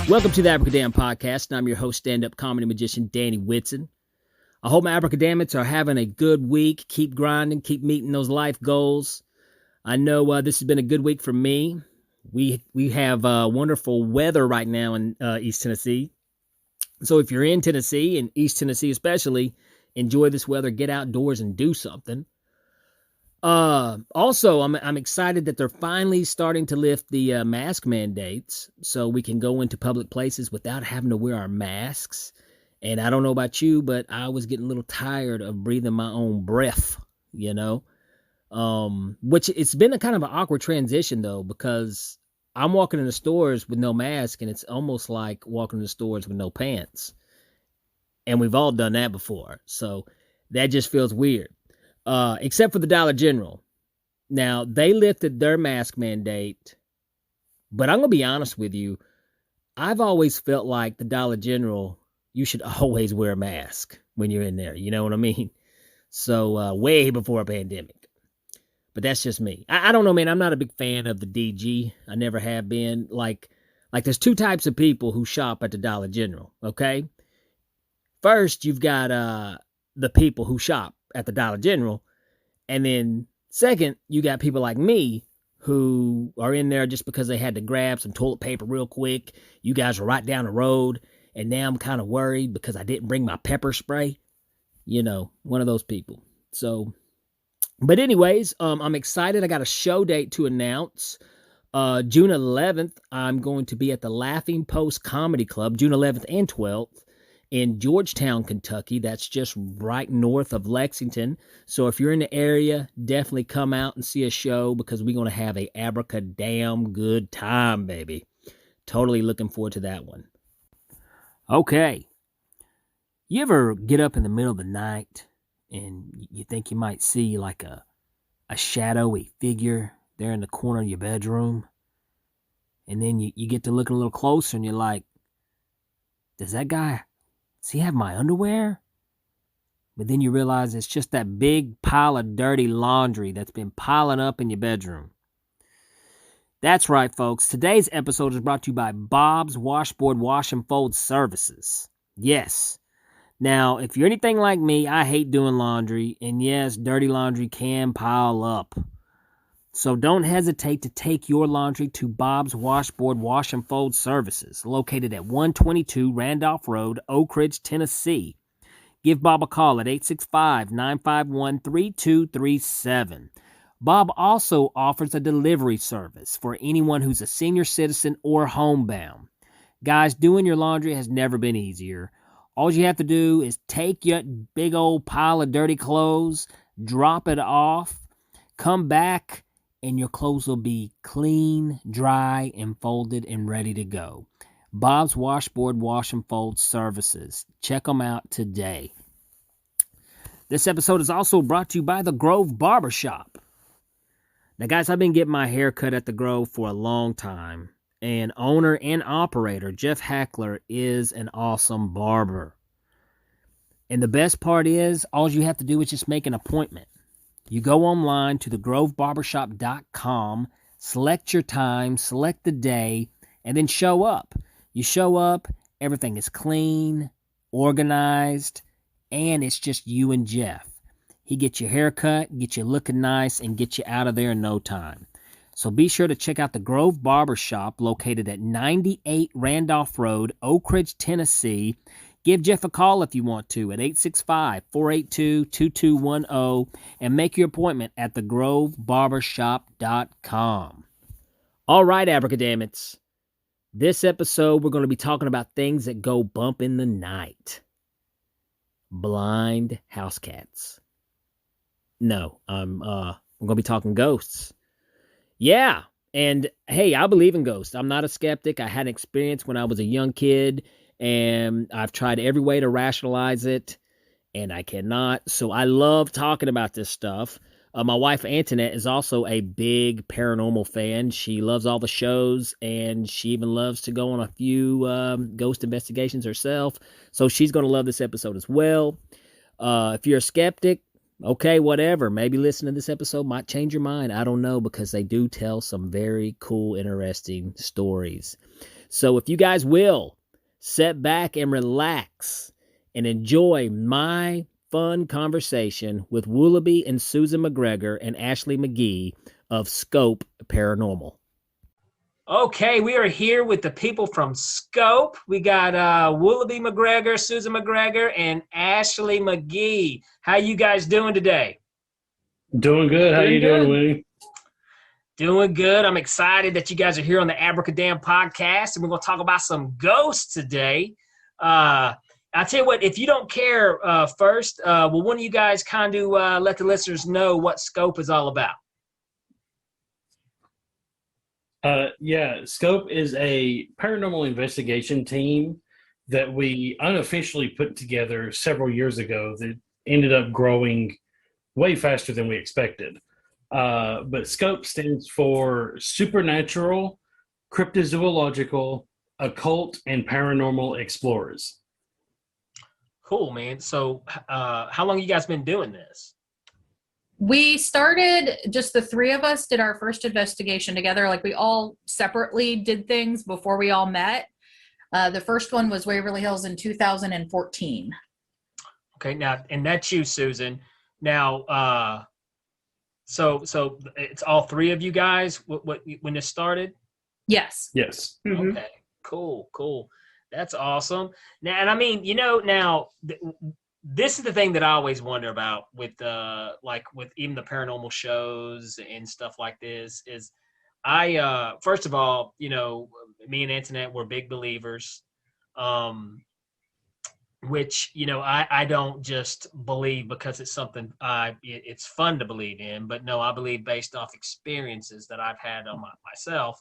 Welcome to the Abracadamn podcast, and I'm your host, stand-up comedy magician, Danny Whitson. I hope my Abracadammits are having a good week. Keep grinding, keep meeting those life goals. I know this has been a good week for me. We have wonderful weather right now in East Tennessee. So if you're in Tennessee, and East Tennessee especially, enjoy this weather, get outdoors and do something. Also, I'm excited that they're finally starting to lift the mask mandates so we can go into public places without having to wear our masks. And I don't know about you, but I was getting a little tired of breathing my own breath, you know, which it's been a kind of an awkward transition, though, because I'm walking in the stores with no mask, and it's almost like walking in the stores with no pants. And we've all done that before. So that just feels weird. Except for the Dollar General. Now, they lifted their mask mandate, but I'm going to be honest with you. I've always felt like the Dollar General, you should always wear a mask when you're in there. You know what I mean? So, way before a pandemic. But that's just me. I don't know, man. I'm not a big fan of the DG. I never have been. Like there's two types of people who shop at the Dollar General, okay? First, you've got the people who shop at the Dollar General. And then second, you got people like me who are in there just because they had to grab some toilet paper real quick. You guys are right down the road. And now I'm kind of worried because I didn't bring my pepper spray. You know, one of those people. So, but anyways, I'm excited. I got a show date to announce. June 11th, I'm going to be at the Laughing Post Comedy Club, June 11th and 12th. In Georgetown, Kentucky. That's just right north of Lexington. So if you're in the area, definitely come out and see a show because we're going to have a Abracadamn good time, baby. Totally looking forward to that one. Okay. You ever get up in the middle of the night and you think you might see like a shadowy figure there in the corner of your bedroom? And then you get to looking a little closer and you're like, does he have my underwear? But then you realize it's just that big pile of dirty laundry that's been piling up in your bedroom. That's right, folks. Today's episode is brought to you by Bob's Washboard Wash and Fold Services. Yes. Now, if you're anything like me, I hate doing laundry. And yes, dirty laundry can pile up. So don't hesitate to take your laundry to Bob's Washboard Wash and Fold Services, located at 122 Randolph Road, Oak Ridge, Tennessee. Give Bob a call at 865-951-3237. Bob also offers a delivery service for anyone who's a senior citizen or homebound. Guys, doing your laundry has never been easier. All you have to do is take your big old pile of dirty clothes, drop it off, come back, and your clothes will be clean, dry, and folded and ready to go. Bob's Washboard Wash and Fold Services. Check them out today. This episode is also brought to you by the Grove Barbershop. Now, guys, I've been getting my hair cut at the Grove for a long time. And owner and operator Jeff Hackler is an awesome barber. And the best part is, all you have to do is just make an appointment. You go online to thegrovebarbershop.com, select your time, select the day, and then show up. You show up, everything is clean, organized, and it's just you and Jeff. He gets your hair cut, gets you looking nice, and gets you out of there in no time. So be sure to check out the Grove Barbershop located at 98 Randolph Road, Oak Ridge, Tennessee. Give Jeff a call if you want to at 865-482-2210 and make your appointment at thegrovebarbershop.com. All right, Abracadammits. This episode, we're going to be talking about things that go bump in the night. Blind house cats. No, I'm going to be talking ghosts. Yeah, and hey, I believe in ghosts. I'm not a skeptic. I had an experience when I was a young kid, and I've tried every way to rationalize it, and I cannot. So I love talking about this stuff. My wife, Antoinette, is also a big paranormal fan. She loves all the shows, and she even loves to go on a few ghost investigations herself. So she's going to love this episode as well. If you're a skeptic, okay, whatever. Maybe listening to this episode might change your mind. I don't know, because they do tell some very cool, interesting stories. So if you guys will, sit back and relax and enjoy my fun conversation with Wooloughby and Susan McGregor and Ashley McGhee of S.C.O.P.E Paranormal. Okay, we are here with the people from S.C.O.P.E. We got Wooloughby McGregor, Susan McGregor, and Ashley McGhee. How you guys doing today? Doing good. How you doing, Winnie? Doing good. I'm excited that you guys are here on the Abracadamn podcast, and we're going to talk about some ghosts today. I'll tell you what, if you don't care first, will one of you guys kind of let the listeners know what S.C.O.P.E is all about? S.C.O.P.E is a paranormal investigation team that we unofficially put together several years ago that ended up growing way faster than we expected. But S.C.O.P.E stands for Supernatural, Cryptozoological, Occult, and Paranormal Explorers. Cool, man. So how long you guys been doing this? We started, just the three of us did our first investigation together. Like, we all separately did things before we all met. The first one was Waverly Hills in 2014. Okay, now, and that's you, Susan. Now, so it's all three of you guys when this started? Yes. Yes. Mm-hmm. Okay, cool. That's awesome. Now, and I mean, this is the thing that I always wonder about with with even the paranormal shows and stuff like this is first of all, me and Antoinette were big believers, which, I don't just believe because it's something it's fun to believe in, but no, I believe based off experiences that I've had on myself.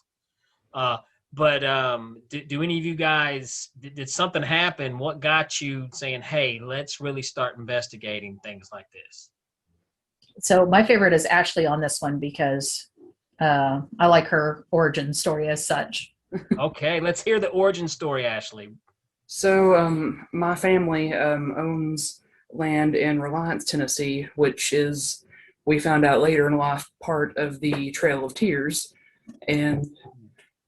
But do any of you guys, did something happen? What got you saying, hey, let's really start investigating things like this? So my favorite is Ashley on this one because I like her origin story as such. Okay, let's hear the origin story, Ashley. So my family owns land in Reliance, Tennessee, which is, we found out later in life, part of the Trail of Tears. And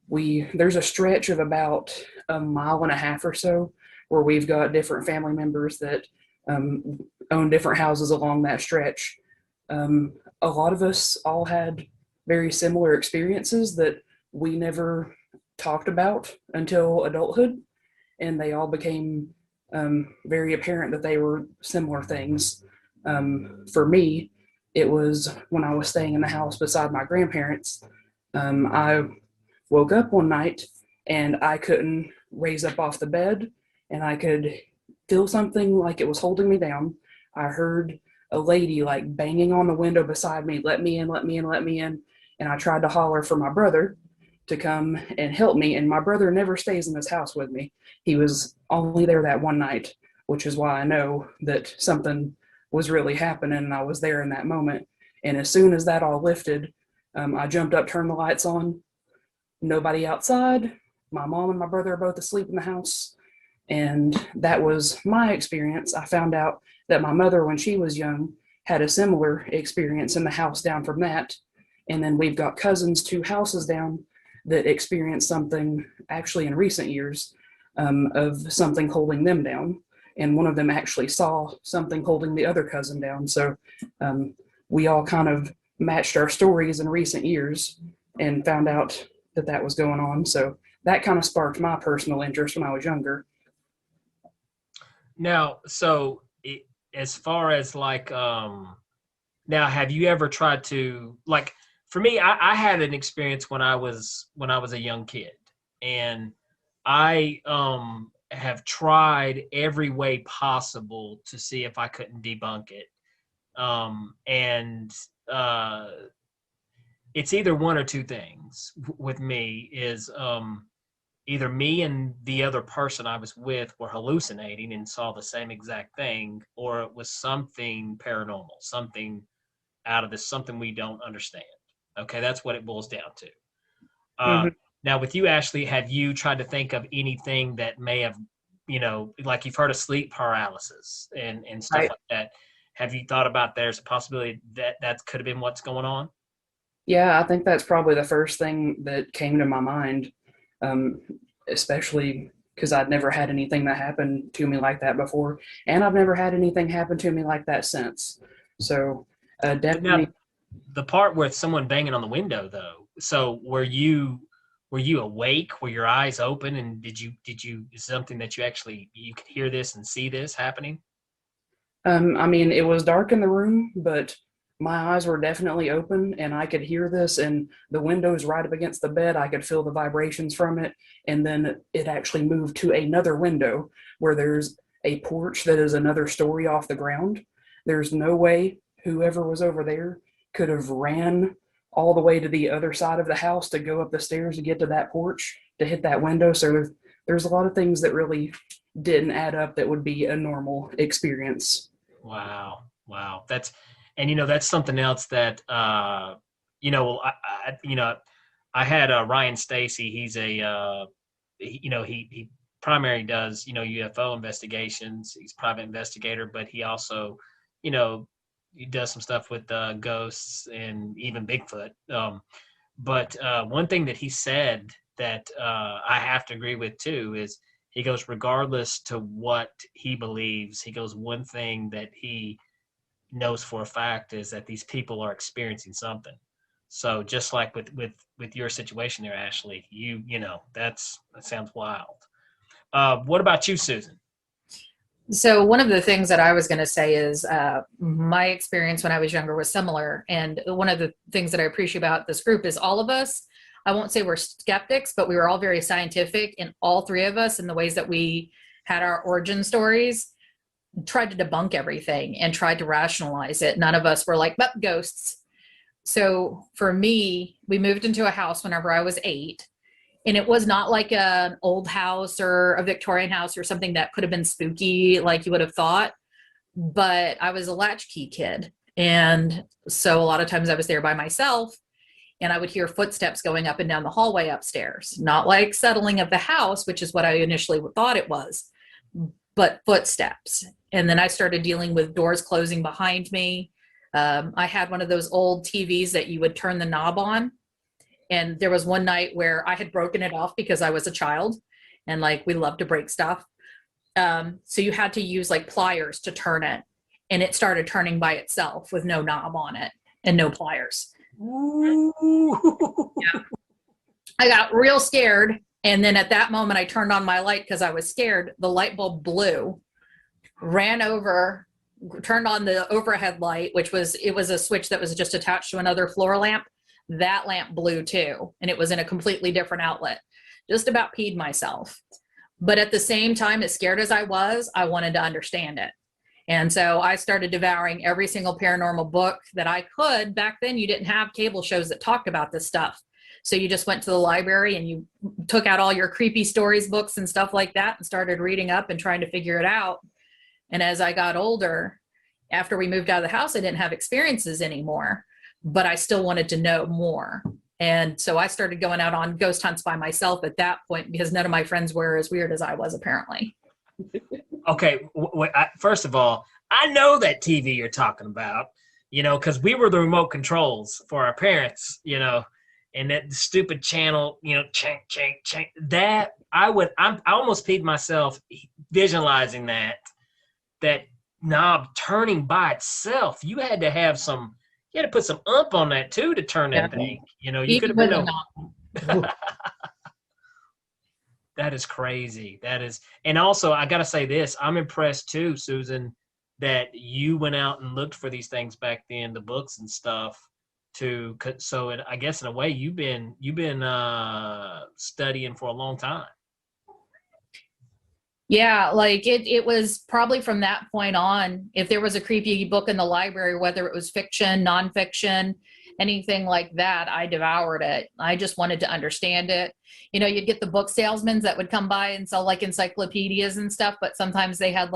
there's a stretch of about a mile and a half or so where we've got different family members that own different houses along that stretch. A lot of us all had very similar experiences that we never talked about until adulthood, and they all became very apparent that they were similar things. For me, it was when I was staying in the house beside my grandparents. I woke up one night and I couldn't raise up off the bed, and I could feel something like it was holding me down. I heard a lady like banging on the window beside me, let me in, let me in, let me in. And I tried to holler for my brother to come and help me. And my brother never stays in this house with me. He was only there that one night, which is why I know that something was really happening, and I was there in that moment. And as soon as that all lifted, I jumped up, turned the lights on. Nobody outside. My mom and my brother are both asleep in the house. And that was my experience. I found out that my mother, when she was young, had a similar experience in the house down from that. And then we've got cousins 2 houses down that experienced something actually in recent years of something holding them down. And one of them actually saw something holding the other cousin down. So we all kind of matched our stories in recent years and found out that was going on. So that kind of sparked my personal interest when I was younger. Now, so as far as now, have you ever tried to, for me, I had an experience when I was a young kid, and I have tried every way possible to see if I couldn't debunk it. It's either one or two things with me is either me and the other person I was with were hallucinating and saw the same exact thing, or it was something paranormal, something out of this, something we don't understand. Okay, that's what it boils down to. Now, with you, Ashley, have you tried to think of anything that may have, like you've heard of sleep paralysis and stuff Right. like that? Have you thought about there's a possibility that could have been what's going on? Yeah, I think that's probably the first thing that came to my mind. especially because I'd never had anything that happened to me like that before, and I've never had anything happen to me like that since. So definitely. Now, the part with someone banging on the window, though. So were you awake? Were your eyes open? And did you something that you could hear this and see this happening? I mean, it was dark in the room, but my eyes were definitely open and I could hear this, and the window's right up against the bed. I could feel the vibrations from it. And then it actually moved to another window where there's a porch that is another story off the ground. There's no way whoever was over there could have ran all the way to the other side of the house to go up the stairs to get to that porch to hit that window. So there's a lot of things that really didn't add up that would be a normal experience. Wow. That's something else that, I had Ryan Stacy. He's he primarily does, UFO investigations. He's a private investigator, but he also, he does some stuff with ghosts and even Bigfoot. But one thing that he said that I have to agree with too is, he goes, regardless to what he believes, he goes, one thing that he knows for a fact is that these people are experiencing something. So just like with your situation there, Ashley, that sounds wild. What about you, Susan? So one of the things that I was going to say is my experience when I was younger was similar. And one of the things that I appreciate about this group is all of us, I won't say we're skeptics, but we were all very scientific, and all three of us, in the ways that we had our origin stories, tried to debunk everything and tried to rationalize it. None of us were like, but ghosts. So for me, we moved into a house whenever I was 8, and it was not like an old house or a Victorian house or something that could have been spooky like you would have thought, but I was a latchkey kid. And so a lot of times I was there by myself, and I would hear footsteps going up and down the hallway upstairs, not like settling of the house, which is what I initially thought it was, but footsteps. And then I started dealing with doors closing behind me. I had one of those old TVs that you would turn the knob on. And there was one night where I had broken it off because I was a child, and we love to break stuff. So you had to use pliers to turn it, and it started turning by itself with no knob on it and no pliers. Yeah. I got real scared. And then at that moment, I turned on my light because I was scared. The light bulb blew, ran over, turned on the overhead light, it was a switch that was just attached to another floor lamp. That lamp blew too. And it was in a completely different outlet. Just about peed myself. But at the same time, as scared as I wanted to understand it. And so I started devouring every single paranormal book that I could. Back then, you didn't have cable shows that talked about this stuff. So you just went to the library and you took out all your creepy stories books and stuff like that and started reading up and trying to figure it out. And as I got older, after we moved out of the house, I didn't have experiences anymore, but I still wanted to know more. And so I started going out on ghost hunts by myself at that point, because none of my friends were as weird as I was, apparently. Okay, first of all, I know that TV you're talking about, because we were the remote controls for our parents, and that stupid channel, chank, chank, chank. That I almost peed myself visualizing that knob turning by itself. You had to put some ump on that too to turn that thing. You could have been. That is crazy. And also I got to say this, I'm impressed too, Susan, that you went out and looked for these things back then, the books and stuff I guess in a way you've been studying for a long time. Yeah, it was probably from that point on, if there was a creepy book in the library, whether it was fiction, nonfiction, anything like that, I devoured it. I just wanted to understand it. You'd get the book salesmen that would come by and sell encyclopedias and stuff, but sometimes they had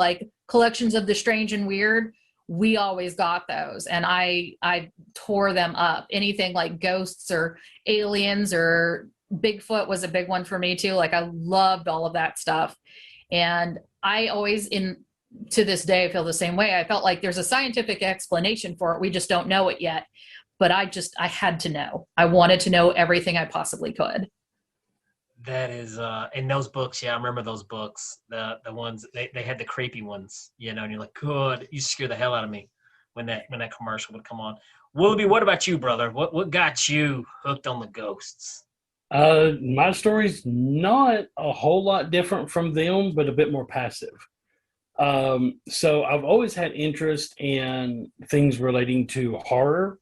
collections of the strange and weird. We always got those, and I tore them up. Anything like ghosts or aliens or Bigfoot was a big one for me too. I loved all of that stuff. And I always, to this day, feel the same way. I felt like there's a scientific explanation for it. We just don't know it yet. But I had to know. I wanted to know everything I possibly could. That is, in those books, yeah, I remember those books. The ones they had the creepy ones, you know, and you're like, good, you scare the hell out of me when that commercial would come on. Willoughby, what about you, brother? What got you hooked on the ghosts? My story's not a whole lot different from them, but a bit more passive. So I've always had interest in things relating to horror.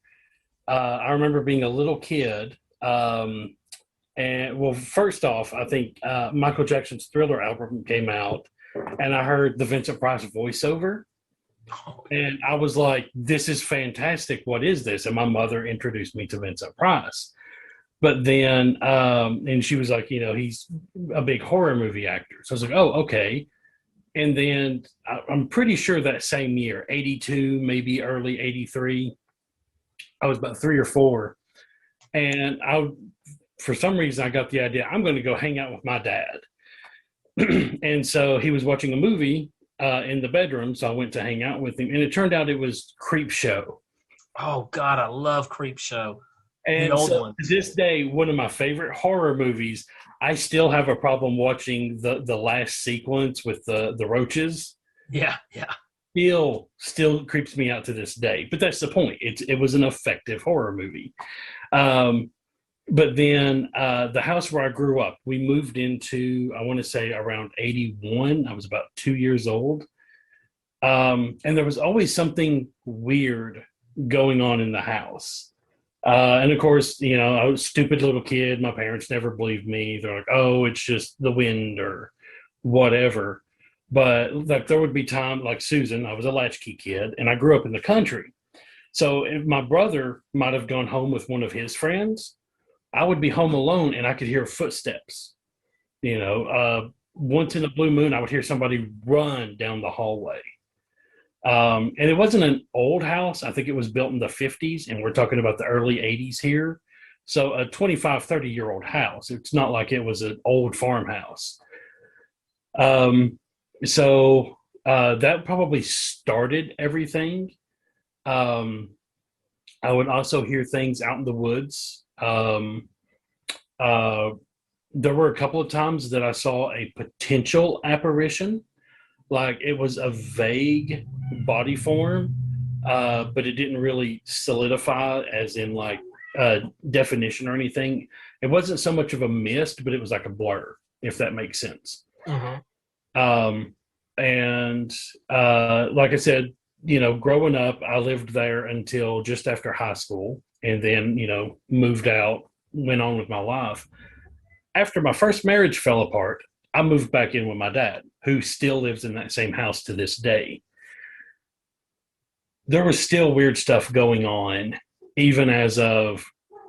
I remember being a little kid. And well, first off, I think Michael Jackson's Thriller album came out, and I heard the Vincent Price voiceover. And I was like, this is fantastic. What is this? And my mother introduced me to Vincent Price. But then, and she was like, he's a big horror movie actor. So I was like, oh, okay. And then I'm pretty sure that same year, 82, maybe early 83, I was about 3 or 4. And for some reason, I got the idea, I'm going to go hang out with my dad. And so he was watching a movie in the bedroom. So I went to hang out with him. And it turned out it was Creepshow. Oh, God, I love Creepshow. And so to this day, one of my favorite horror movies, I still have a problem watching the last sequence with the roaches. Yeah. Still creeps me out to this day. But that's the point. It was an effective horror movie. But then the house where I grew up, we moved into, I want to say around 81. I was about 2 years old. And there was always something weird going on in the house. And of course, I was a stupid little kid. My parents never believed me. They're like, oh, it's just the wind or whatever. But like there would be time, like Susan, I was a latchkey kid, and I grew up in the country. So if my brother might have gone home with one of his friends, I would be home alone and I could hear footsteps. Once in a blue moon, I would hear somebody run down the hallway. And it wasn't an old house. I think it was built in the 50s, and we're talking about the early 80s here. So a 25, 30-year-old house. It's not like it was an old farmhouse. So that probably started everything. I would also hear things out in the woods. There were a couple of times that I saw a potential apparition. Like it was a vague body form, but it didn't really solidify as in like definition or anything. It wasn't so much of a mist, but it was like a blur, if that makes sense. Mm-hmm. And like I said, growing up, I lived there until just after high school, and then, moved out, went on with my life. After my first marriage fell apart, I moved back in with my dad, who still lives in that same house to this day. There was still weird stuff going on, even as of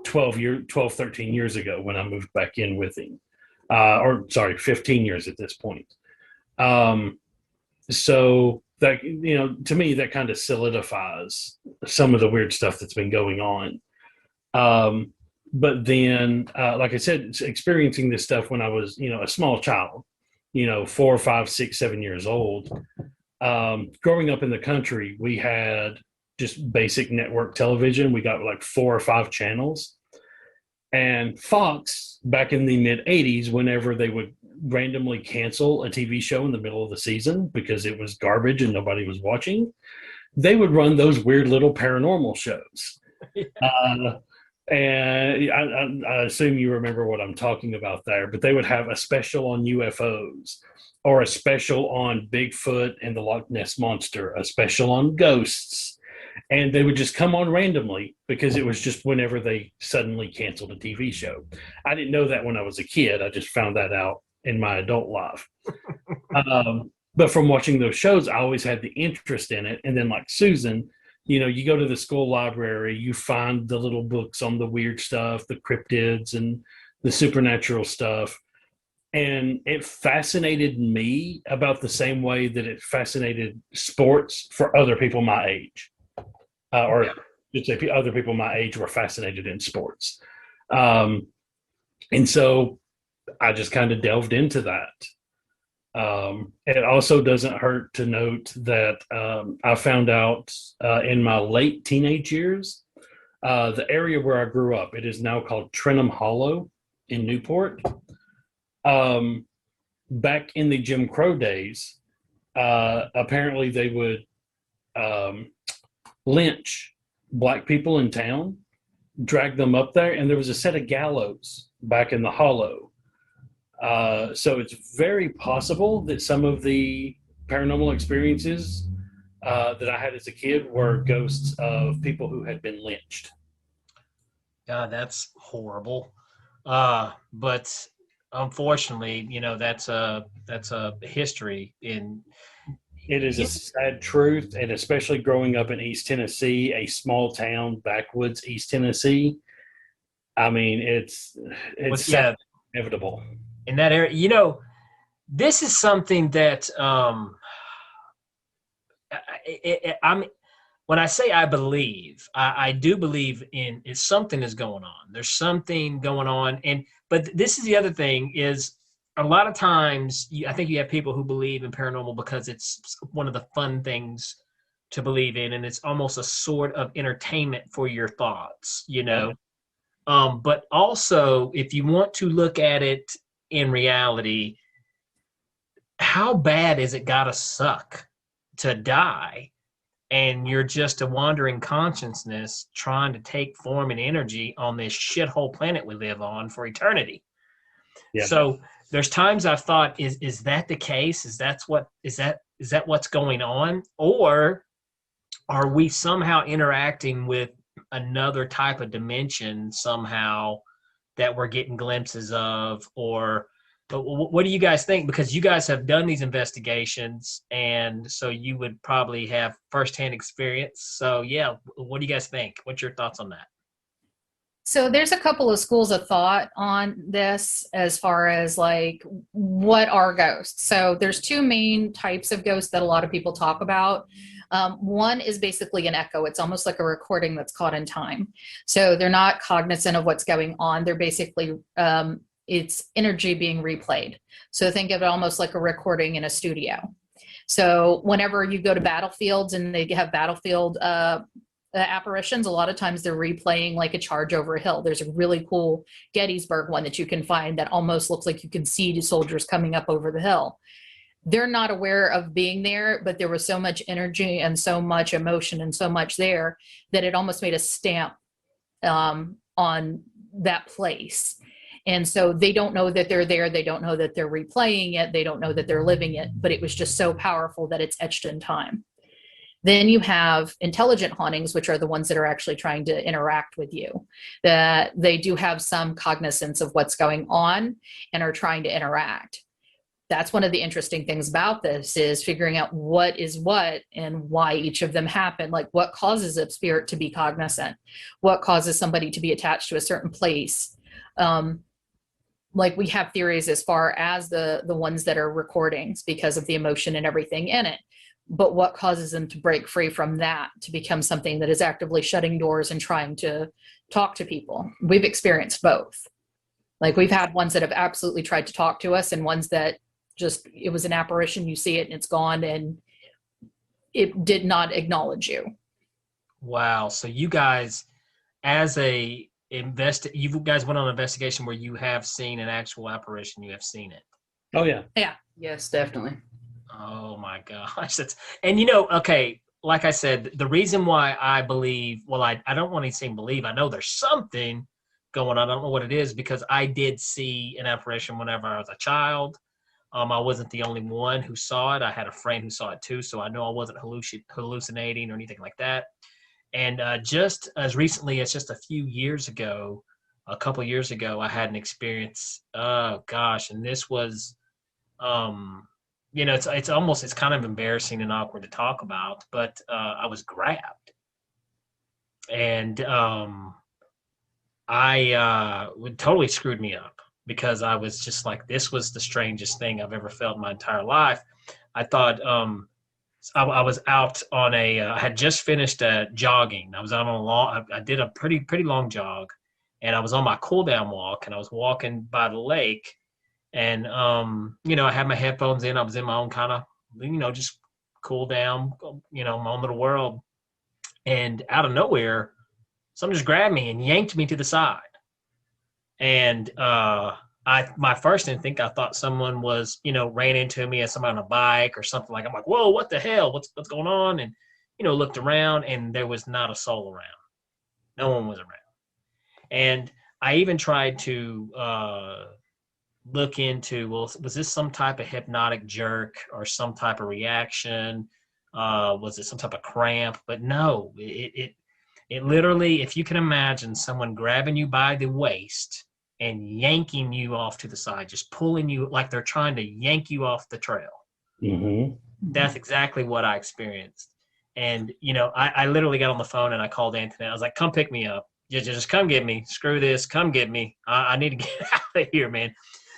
13 years ago when I moved back in with him. 15 years at this point. So that, to me, that kind of solidifies some of the weird stuff that's been going on. But then, like I said, experiencing this stuff when I was, a small child, 4, 5, 6, 7 years old. Growing up in the country, we had just basic network television. We got like 4 or 5 channels. And Fox, back in the mid 80s, whenever they would randomly cancel a TV show in the middle of the season because it was garbage and nobody was watching, they would run those weird little paranormal shows. And I assume you remember what I'm talking about there, but they would have a special on UFOs, or a special on Bigfoot and the Loch Ness Monster, a special on ghosts. And they would just come on randomly because it was just whenever they suddenly canceled a TV show. I didn't know that when I was a kid. I just found that out in my adult life. But from watching those shows, I always had the interest in it. And then like Susan, you go to the school library, you find the little books on the weird stuff, the cryptids and the supernatural stuff. And it fascinated me about the same way that it fascinated sports for other people my age. Just say other people my age were fascinated in sports. And so I just kind of delved into that. It also doesn't hurt to note that I found out in my late teenage years, the area where I grew up, it is now called Trenham Hollow in Newport. Back in the Jim Crow days, apparently they would lynch black people in town, drag them up there, and there was a set of gallows back in the hollow. So it's very possible that some of the paranormal experiences that I had as a kid were ghosts of people who had been lynched. God, that's horrible. But unfortunately, that's a history in. It is a sad truth, and especially growing up in East Tennessee, a small town, backwoods East Tennessee. I mean, it's inevitable. In that area, this is something that I'm. When I say I believe, I do believe in something is going on. There's something going on, but this is the other thing is. A lot of times, I think you have people who believe in paranormal because it's one of the fun things to believe in, and it's almost a sort of entertainment for your thoughts, But also, if you want to look at it in reality, how bad is it gotta suck to die, and you're just a wandering consciousness trying to take form and energy on this shithole planet we live on for eternity? Yeah. So there's times I've thought, is that the case? Is that what's going on? Or are we somehow interacting with another type of dimension somehow that we're getting glimpses of? Or but what do you guys think? Because you guys have done these investigations, and so you would probably have firsthand experience. So yeah, what do you guys think? What's your thoughts on that? So there's a couple of schools of thought on this as far as like what are ghosts. So there's two main types of ghosts that a lot of people talk about. One is basically an echo. It's almost like a recording that's caught in time. So they're not cognizant of what's going on. They're basically, it's energy being replayed. So think of it almost like a recording in a studio. So whenever you go to battlefields and they have battlefield apparitions, a lot of times they're replaying like a charge over a hill. There's a really cool Gettysburg one that you can find that almost looks like you can see the soldiers coming up over the hill. They're not aware of being there, but there was so much energy and so much emotion and so much there that it almost made a stamp on that place. And so they don't know that they're there. They don't know that they're replaying it. They don't know that they're living it, but it was just so powerful that it's etched in time. Then you have intelligent hauntings, which are the ones that are actually trying to interact with you, that they do have some cognizance of what's going on and are trying to interact. That's one of the interesting things about this is figuring out what is what and why each of them happen. Like what causes a spirit to be cognizant, what causes somebody to be attached to a certain place. Like we have theories as far as the ones that are recordings because of the emotion and everything in it. But what causes them to break free from that to become something that is actively shutting doors and trying to talk to people? We've experienced both. Like we've had ones that have absolutely tried to talk to us and ones that just, it was an apparition, you see it and it's gone and it did not acknowledge you. Wow. So you guys, as you guys went on an investigation where you have seen an actual apparition, you have seen it. Oh yeah. Yeah. Yes, definitely. Oh my gosh. Okay, like I said, the reason why I believe, well, I don't want to say believe, I know there's something going on. I don't know what it is because I did see an apparition whenever I was a child. I wasn't the only one who saw it. I had a friend who saw it too, so I know I wasn't hallucinating or anything like that. And just as recently as just a couple years ago, I had an experience. Oh gosh, and this was, it's kind of embarrassing and awkward to talk about, but I was grabbed, and it totally screwed me up because I was just like, this was the strangest thing I've ever felt in my entire life. I thought I was out on I had just finished jogging. I was out on I did a pretty long jog, and I was on my cool down walk, and I was walking by the lake. And, I had my headphones in. I was in my own kind of, just cool down, my own little world. And out of nowhere, someone just grabbed me and yanked me to the side. And my first instinct, I thought someone was, ran into me as someone on a bike or something like. I'm like, whoa, what the hell? What's going on? And looked around, and there was not a soul around. No one was around. And I even tried to look into, well, was this some type of hypnotic jerk or some type of reaction? Was it some type of cramp? But no, it literally, if you can imagine someone grabbing you by the waist and yanking you off to the side, just pulling you like they're trying to yank you off the trail. Mm-hmm. That's exactly what I experienced. And, I literally got on the phone and I called Anthony. I was like, come pick me up. Just come get me. Screw this. Come get me. I need to get out of here, man.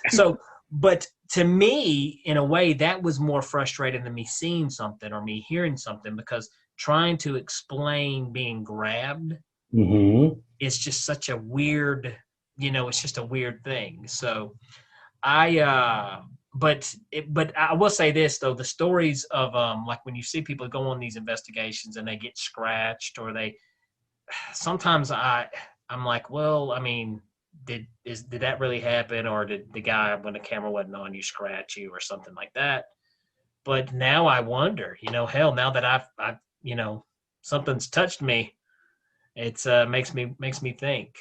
So, but to me, in a way, that was more frustrating than me seeing something or me hearing something, because trying to explain being grabbed Mm-hmm. is just such a weird, it's just a weird thing. So but I will say this though, the stories of like when you see people go on these investigations and they get scratched, or sometimes I'm like, well, I mean, did that really happen, or did the guy when the camera wasn't on you scratch you or something like that? But now I wonder, hell, now that I've something's touched me, it's makes me think.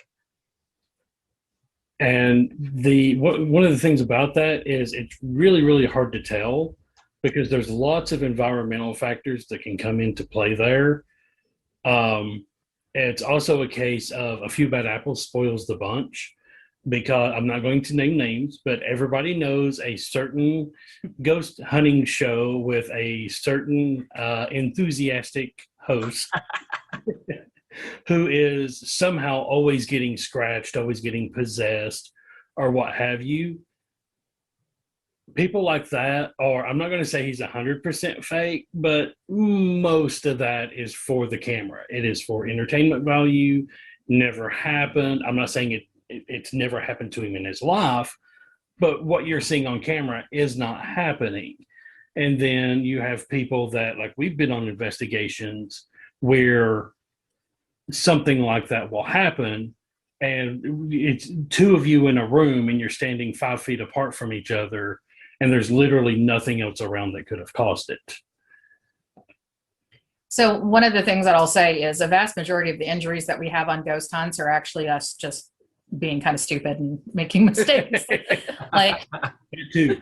And one of the things about that is it's really, really hard to tell, because there's lots of environmental factors that can come into play there. It's also a case of a few bad apples spoils the bunch, because I'm not going to name names, but everybody knows a certain ghost hunting show with a certain enthusiastic host who is somehow always getting scratched, always getting possessed, or what have you. People like that, or I'm not going to say he's 100% fake, but most of that is for the camera. It is for entertainment value. Never happened. I'm not saying it's never happened to him in his life, but what you're seeing on camera is not happening. And then you have people that, like, we've been on investigations where something like that will happen, and it's two of you in a room and you're standing 5 feet apart from each other, and there's literally nothing else around that could have caused it. So one of the things that I'll say is a vast majority of the injuries that we have on ghost hunts are actually us just being kind of stupid and making mistakes. Like, too.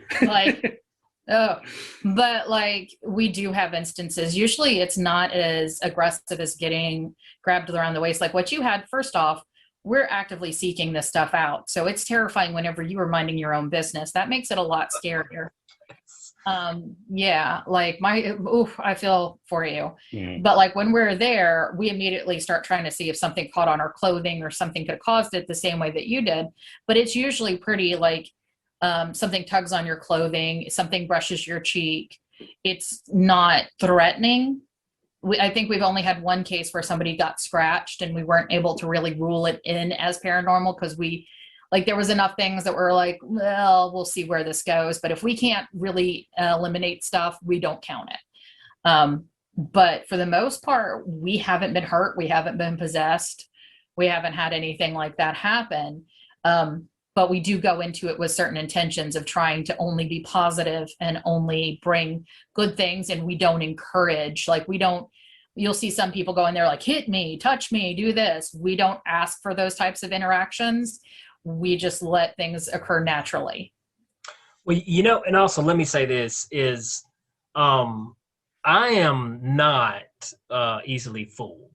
But like, we do have instances. Usually it's not as aggressive as getting grabbed around the waist. Like what you had, first off, we're actively seeking this stuff out. So it's terrifying whenever you were minding your own business. That makes it a lot scarier. Yeah, like I feel for you. Mm. But like when we're there, we immediately start trying to see if something caught on our clothing or something could have caused it the same way that you did. But it's usually pretty like something tugs on your clothing, something brushes your cheek. It's not threatening. I think we've only had one case where somebody got scratched and we weren't able to really rule it in as paranormal, because there was enough things that were like, well, we'll see where this goes. But if we can't really eliminate stuff, we don't count it. But for the most part, we haven't been hurt. We haven't been possessed. We haven't had anything like that happen. But we do go into it with certain intentions of trying to only be positive and only bring good things. And we don't encourage, you'll see some people go in there like, hit me, touch me, do this. We don't ask for those types of interactions. We just let things occur naturally. Well, and also let me say this is, I am not easily fooled.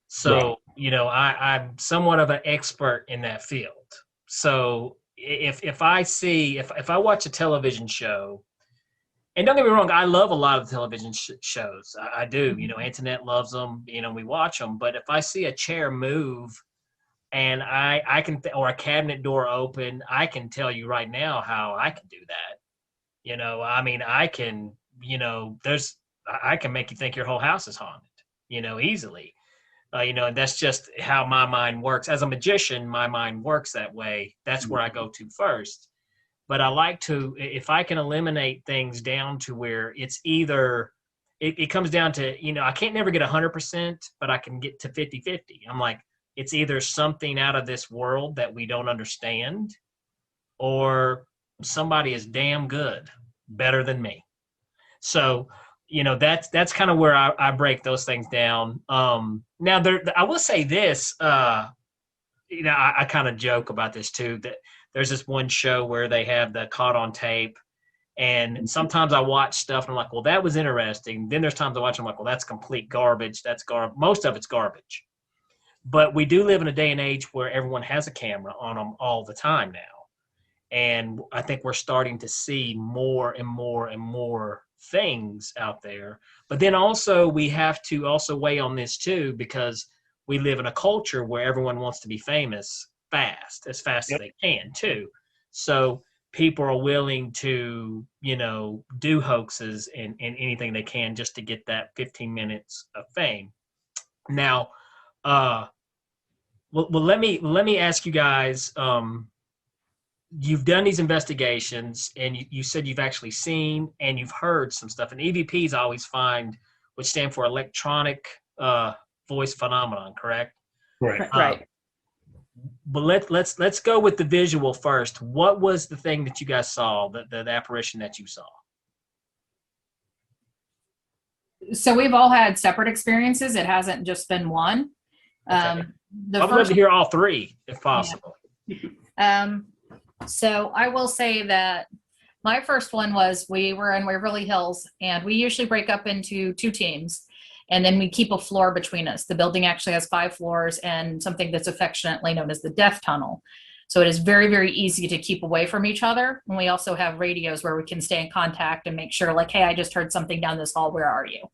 So, right. I'm somewhat of an expert in that field. So if I watch a television show, and don't get me wrong, I love a lot of television shows. I do, Antoinette loves them, we watch them. But if I see a chair move and I can, or a cabinet door open, I can tell you right now how I can do that. I can, I can make you think your whole house is haunted, easily. And that's just how my mind works. As a magician, my mind works that way. That's where I go to first. But I like to, if I can eliminate things down to where it's either, it comes down to, I can't never get 100%, but I can get to 50-50. I'm like, it's either something out of this world that we don't understand, or somebody is damn good, better than me. So, that's kind of where I break those things down. Now I will say this, I kind of joke about this too, that there's this one show where they have the caught on tape. And sometimes I watch stuff and I'm like, well, that was interesting. Then there's times I watch, I'm like, well, that's complete garbage. That's most of it's garbage. But we do live in a day and age where everyone has a camera on them all the time now. And I think we're starting to see more and more and more things out there. But then also we have to also weigh on this too, because we live in a culture where everyone wants to be famous as fast as they can too. So people are willing to, do hoaxes and anything they can just to get that 15 minutes of fame. Now, well, let me ask you guys, you've done these investigations and you said you've actually seen and you've heard some stuff, and EVPs I always find, which stand for electronic voice phenomenon, correct? Right. But let's go with the visual first. What was the thing that you guys saw, the apparition that you saw? So we've all had separate experiences. It hasn't just been one. Okay. I would love to hear all three if possible. Yeah. So I will say that my first one was, we were in Waverly Hills, and we usually break up into 2 teams, and then we keep a floor between us. The building actually has 5 floors and something that's affectionately known as the death tunnel. So it is very, very easy to keep away from each other. And we also have radios where we can stay in contact and make sure, like, hey, I just heard something down this hall. Where are you?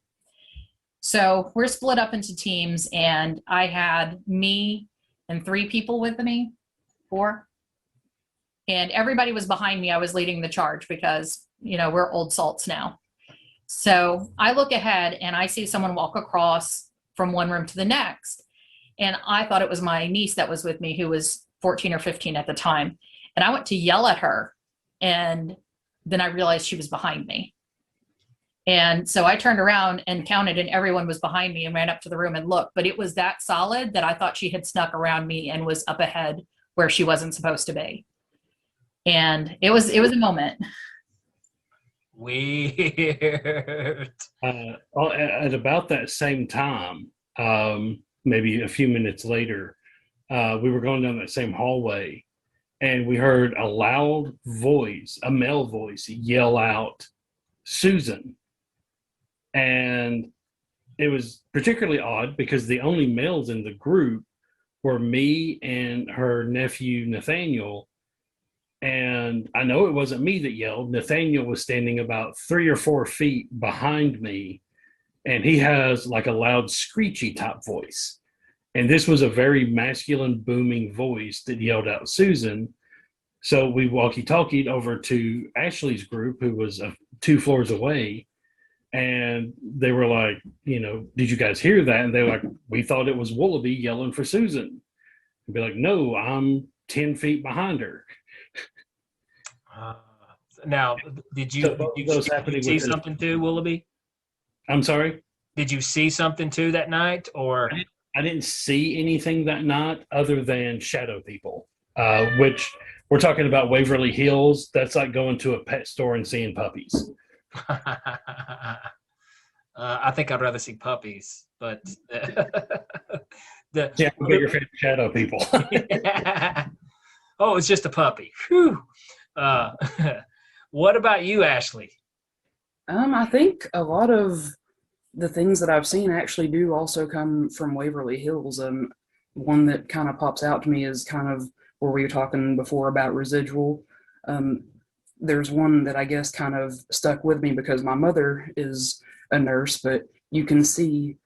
So we're split up into teams, and I had me and 3 people with me, 4. And everybody was behind me. I was leading the charge because, we're old salts now. So I look ahead and I see someone walk across from one room to the next. And I thought it was my niece that was with me, who was 14 or 15 at the time. And I went to yell at her. And then I realized she was behind me. And so I turned around and counted, and everyone was behind me, and ran up to the room and looked. But it was that solid that I thought she had snuck around me and was up ahead where she wasn't supposed to be. And it was a moment. Weird. At about that same time, maybe a few minutes later, we were going down that same hallway, and we heard a loud voice, a male voice, yell out, "Susan." And it was particularly odd because the only males in the group were me and her nephew, Nathaniel. And I know it wasn't me that yelled. Nathaniel was standing about 3 or 4 feet behind me, and he has like a loud screechy type voice. And this was a very masculine, booming voice that yelled out, "Susan." So we walkie-talkied over to Ashley's group, who was 2 floors away. And they were like, "Did you guys hear that?" And they were like, "We thought it was Wooloughby yelling for Susan." And be like, "No, I'm 10 feet behind her." Now, did you see something too, Wooloughby? I'm sorry? Did you see something too that night, or? I didn't see anything that night other than shadow people, which we're talking about Waverly Hills. That's like going to a pet store and seeing puppies. I think I'd rather see puppies, but Yeah, get your favorite shadow people. Oh, it's just a puppy. Whew. What about you, Ashley? I think a lot of the things that I've seen actually do also come from Waverly Hills. One that kind of pops out to me is kind of where we were talking before about residual. There's one that I guess kind of stuck with me because my mother is a nurse, but you can see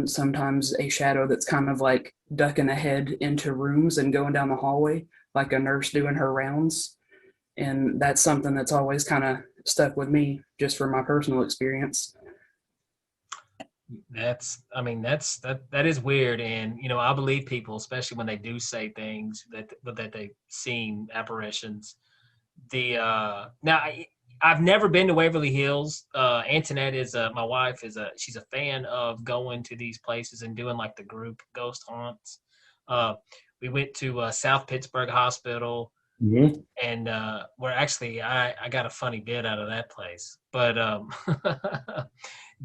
sometimes a shadow that's kind of like ducking ahead into rooms and going down the hallway like a nurse doing her rounds. And that's something that's always kind of stuck with me just from my personal experience. That is weird. And, I believe people, especially when they do say things that they've seen apparitions. Now I've never been to Waverly Hills. Antoinette my wife she's a fan of going to these places and doing like the group ghost haunts. We went to South Pittsburgh Hospital. And we're actually, I got a funny bit out of that place, but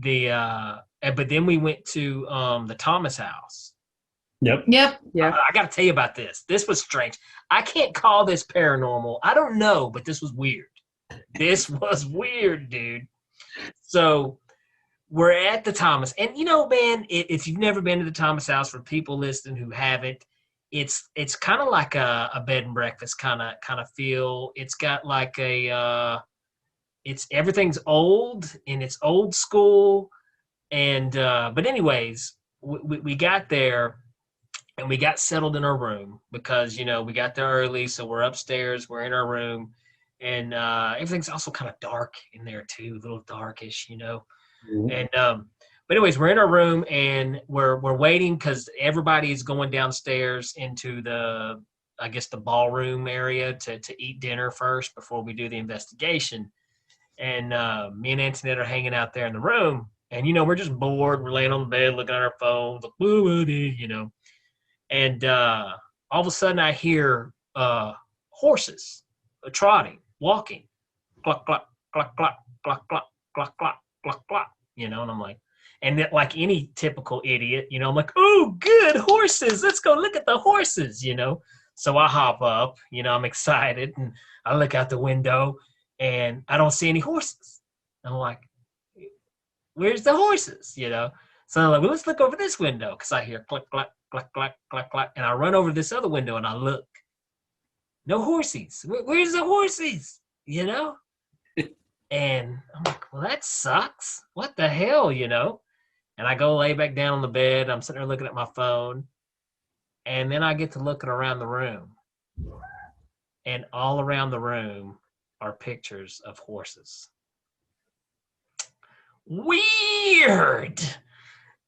but then we went to the Thomas house. Yep. Yeah. I got to tell you about this. This was strange. I can't call this paranormal. I don't know, but this was weird. This was weird, dude. So we're at the Thomas, and man, if you've never been to the Thomas house, for people listening who haven't, it's kind of like a bed and breakfast kind of feel. It's got like everything's old and it's old school, and but anyways, we got there. And we got settled in our room because, we got there early. So we're upstairs, we're in our room, and everything's also kind of dark in there too, a little darkish, Mm-hmm. And, but anyways, we're in our room and we're waiting because everybody's going downstairs into the ballroom area to eat dinner first before we do the investigation. And me and Antoinette are hanging out there in the room, and, we're just bored. We're laying on the bed, looking at our phones, like, And all of a sudden I hear horses trotting, walking, cluck, cluck, cluck, cluck, cluck, cluck, cluck, cluck, cluck, cluck, and I'm like, and then, like any typical idiot, I'm like, oh, good, horses. Let's go look at the horses, So I hop up, I'm excited, and I look out the window and I don't see any horses. I'm like, where's the horses, So I'm like, well, let's look over this window because I hear cluck, cluck, cluck, cluck, cluck, cluck. And I run over to this other window and I look. No horses. Where's the horses? And I'm like, well, that sucks. What the hell, And I go lay back down on the bed. I'm sitting there looking at my phone. And then I get to looking around the room. And all around the room are pictures of horses. Weird.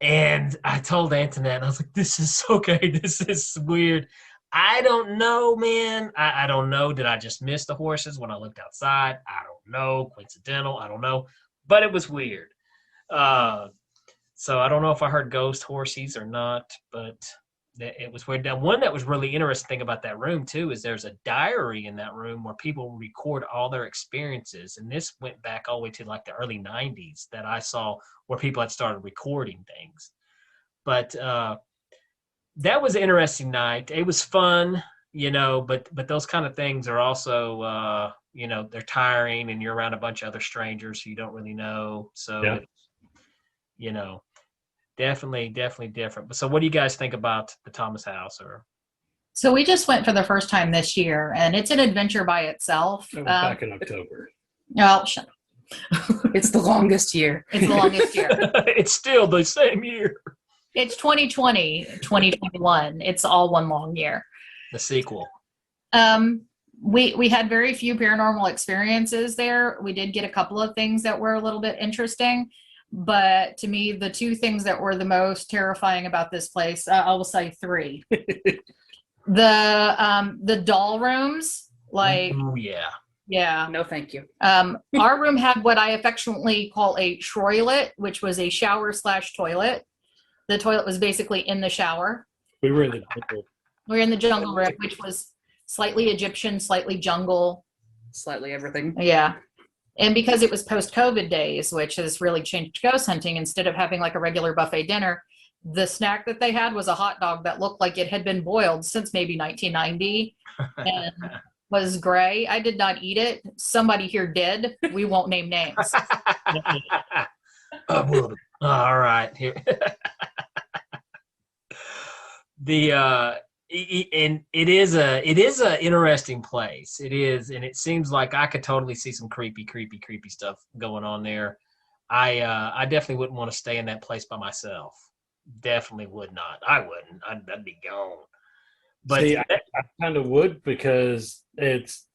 And I told Antoinette, and I was like, this is okay. This is weird. I don't know, man. I don't know. Did I just miss the horses when I looked outside? I don't know. Coincidental. I don't know. But it was weird. So I don't know if I heard ghost horses or not, but it was weird. Now, one that was really interesting about that room, too, is there's a diary in that room where people record all their experiences. And this went back all the way to like the early 90s that I saw where people had started recording things. But that was an interesting night. It was fun, but those kind of things are also, they're tiring and you're around a bunch of other strangers who you don't really know. So, Yeah. Definitely different. But so what do you guys think about the Thomas house? So we just went for the first time this year, and it's an adventure by itself. That was back in October. Oh, shut up. It's the longest year. It's the longest year. It's still the same year. It's 2020, 2021. It's all one long year. The sequel. We had very few paranormal experiences there. We did get a couple of things that were a little bit interesting. But to me, the two things that were the most terrifying about this place, I will say three. The doll rooms, like, oh, yeah. Yeah. No, thank you. Our room had what I affectionately call a troilet, which was a shower/toilet. The toilet was basically in the shower. We were in the jungle. We were in the jungle room, which was slightly Egyptian, slightly jungle. Slightly everything. Yeah. And because it was post-COVID days, which has really changed ghost hunting, instead of having like a regular buffet dinner, the snack that they had was a hot dog that looked like it had been boiled since maybe 1990 and was gray. I did not eat it. Somebody here did. We won't name names. All right. Here. And it is a interesting place. It is, and it seems like I could totally see some creepy stuff going on there. I definitely wouldn't want to stay in that place by myself. Definitely would not. I wouldn't. I'd be gone. But see, I kind of would, because it's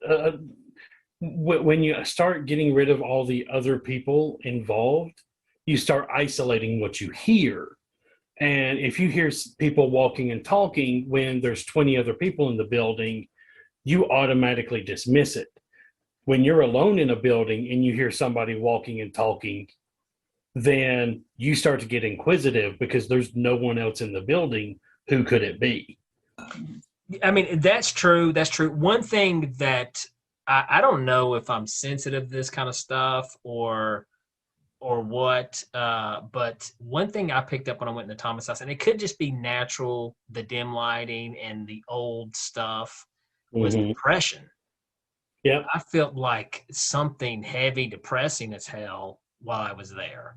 when you start getting rid of all the other people involved, you start isolating what you hear. And if you hear people walking and talking when there's 20 other people in the building, you automatically dismiss it. When you're alone in a building and you hear somebody walking and talking, then you start to get inquisitive because there's no one else in the building. Who could it be? I mean, that's true. That's true. One thing that I don't know if I'm sensitive to this kind of stuff or what, but one thing I picked up when I went into Thomas house, and it could just be natural, the dim lighting and the old stuff, was depression. Yep. I felt like something heavy, depressing as hell while I was there.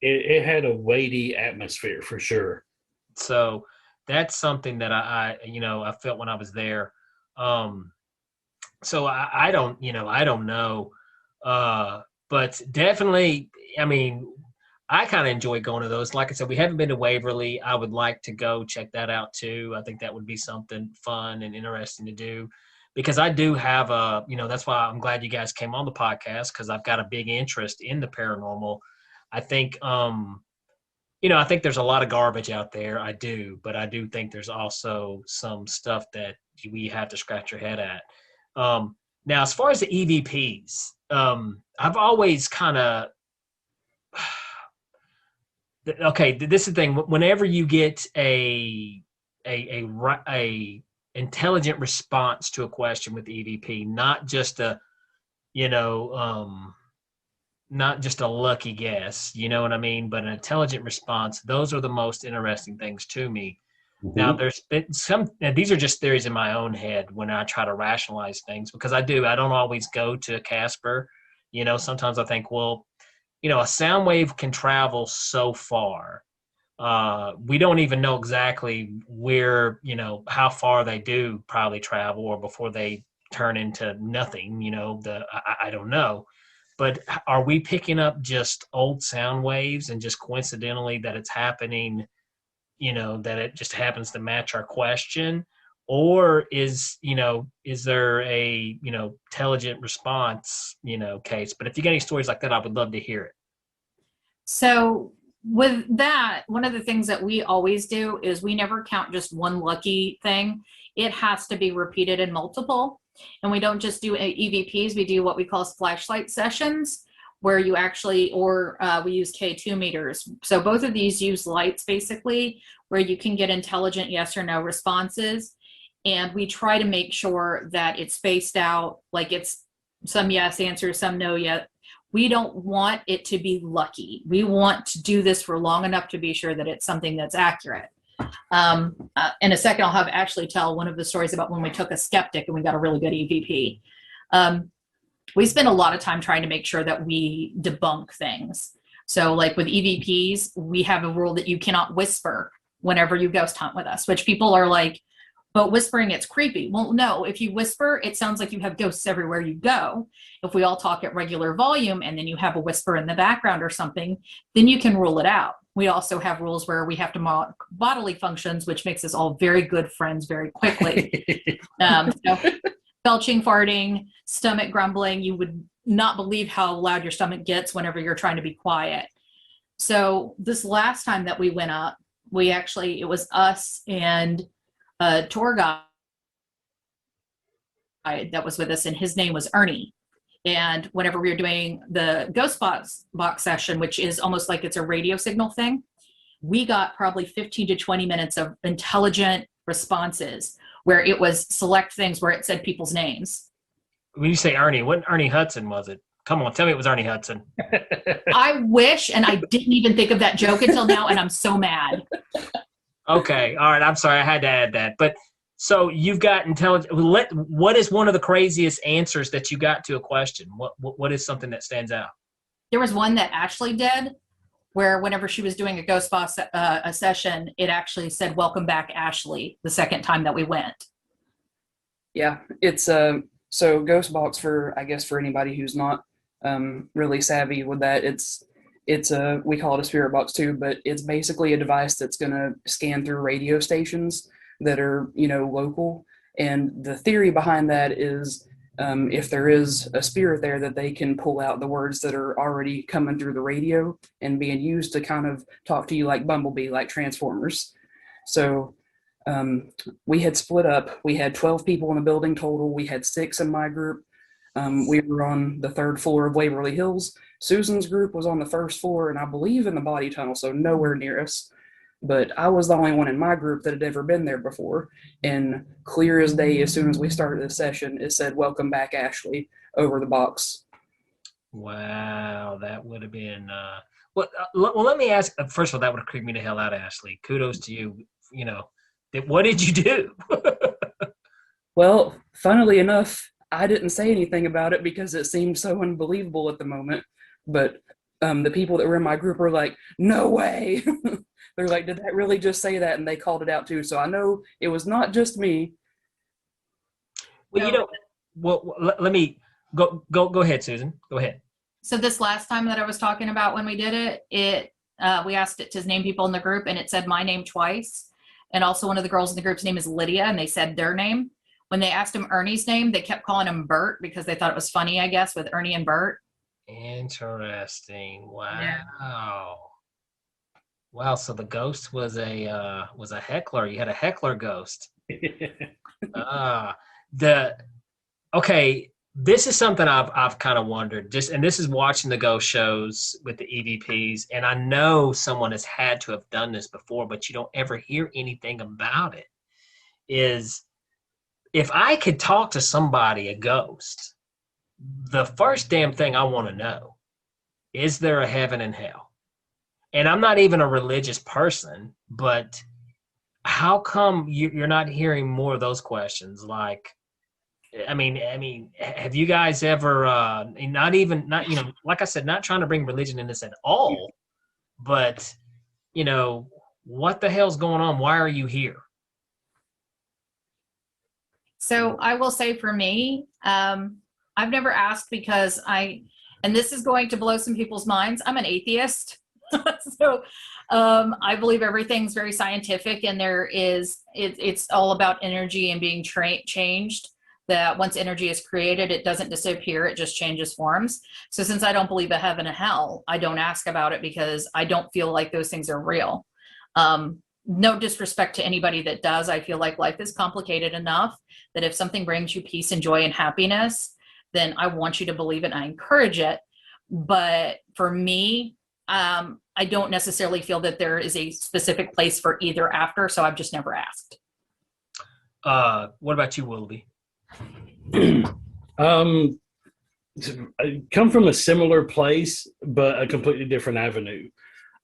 It had a weighty atmosphere for sure. So that's something that I felt when I was there. So I don't know. But definitely, I mean, I kind of enjoy going to those. Like I said, we haven't been to Waverly. I would like to go check that out too. I think that would be something fun and interesting to do, because I do have that's why I'm glad you guys came on the podcast, because I've got a big interest in the paranormal. I think, I think there's a lot of garbage out there. I do, but I do think there's also some stuff that we have to scratch your head at. Now, as far as the EVPs, I've always kind of, okay, this is the thing. Whenever you get a intelligent response to a question with the EVP, not just a lucky guess, you know what I mean, but an intelligent response, those are the most interesting things to me. Now, there's been these are just theories in my own head when I try to rationalize things, because I don't always go to Casper. Sometimes I think, well, a sound wave can travel so far. We don't even know exactly where, how far they do probably travel, or before they turn into nothing, I don't know. But are we picking up just old sound waves, and just coincidentally that it's happening, that it just happens to match our question? Or is there a, intelligent response, case? But if you get any stories like that, I would love to hear it. So with that, one of the things that we always do is we never count just one lucky thing. It has to be repeated in multiple. And we don't just do EVPs, we do what we call flashlight sessions, where you actually, we use K2 meters. So both of these use lights basically, where you can get intelligent yes or no responses. And we try to make sure that it's spaced out, like it's some yes answers, some no yet. We don't want it to be lucky. We want to do this for long enough to be sure that it's something that's accurate. In a second, I'll have Ashley tell one of the stories about when we took a skeptic and we got a really good EVP. We spend a lot of time trying to make sure that we debunk things. So like with EVPs, we have a rule that you cannot whisper whenever you ghost hunt with us, which people are like, but whispering, it's creepy. Well, no, if you whisper, it sounds like you have ghosts everywhere you go. If we all talk at regular volume and then you have a whisper in the background or something, then you can rule it out. We also have rules where we have to mock bodily functions, which makes us all very good friends very quickly. Belching, farting, stomach grumbling, you would not believe how loud your stomach gets whenever you're trying to be quiet. So this last time that we went up, it was us and a tour guide that was with us, and his name was Ernie. And whenever we were doing the ghost box session, which is almost like it's a radio signal thing, we got probably 15 to 20 minutes of intelligent responses where it was select things where it said people's names. When you say Ernie, what Ernie Hudson was it? Come on, tell me it was Ernie Hudson. I wish, and I didn't even think of that joke until now, and I'm so mad. Okay, all right, I'm sorry, I had to add that. But so you've got intelligent. What is one of the craziest answers that you got to a question? What is something that stands out? There was one that Ashley did, where whenever she was doing a ghost box a session, it actually said, "Welcome back, Ashley," the second time that we went. Yeah, it's so ghost box for anybody who's not really savvy with that. It's a, we call it a spirit box too, but it's basically a device that's going to scan through radio stations that are, local. And the theory behind that is if there is a spirit there, that they can pull out the words that are already coming through the radio and being used to kind of talk to you like Bumblebee, like Transformers. So we had split up. We had 12 people in the building total. We had 6 in my group. We were on the 3rd floor of Waverly Hills. Susan's group was on the 1st floor, and I believe in the body tunnel, so nowhere near us. but I was the only one in my group that had ever been there before. And clear as day, as soon as we started the session, it said, "Welcome back, Ashley," over the box. Wow, that would have been. Well, let me ask. First of all, that would have creeped me the hell out, Ashley. Kudos to you. You know, what did you do? Well, funnily enough, I didn't say anything about it because it seemed so unbelievable at the moment. But the people that were in my group were like, "No way." They're like, "Did that really just say that?" And they called it out too. So I know it was not just me. Well, let me go ahead, Susan. Go ahead. So this last time that I was talking about when we did it, we asked it to name people in the group, and it said my name twice. And also one of the girls in the group's name is Lydia, and they said their name. When they asked him Ernie's name, they kept calling him Bert because they thought it was funny, I guess, with Ernie and Bert. Interesting. Wow. Yeah. Wow. So the ghost was a heckler. You had a heckler ghost. Okay. This is something I've kind of wondered. And this is watching the ghost shows with the EVPs, and I know someone has had to have done this before, but you don't ever hear anything about it. Is if I could talk to somebody, a ghost, the first damn thing I want to know, is there a heaven and hell? And I'm not even a religious person, but how come you're not hearing more of those questions? Like, I mean, have you guys ever, like I said, not trying to bring religion in this at all, but, what the hell's going on? Why are you here? So I will say for me, I've never asked because and this is going to blow some people's minds, I'm an atheist. So I believe everything's very scientific, and it's all about energy and being changed. That once energy is created, it doesn't disappear, it just changes forms. So since I don't believe in heaven and hell, I don't ask about it because I don't feel like those things are real. No disrespect to anybody that does. I feel like life is complicated enough that if something brings you peace and joy and happiness, then I want you to believe it and I encourage it. But for me, I don't necessarily feel that there is a specific place for either after, so I've just never asked. What about you, Wooloughby? I come from a similar place, but a completely different avenue.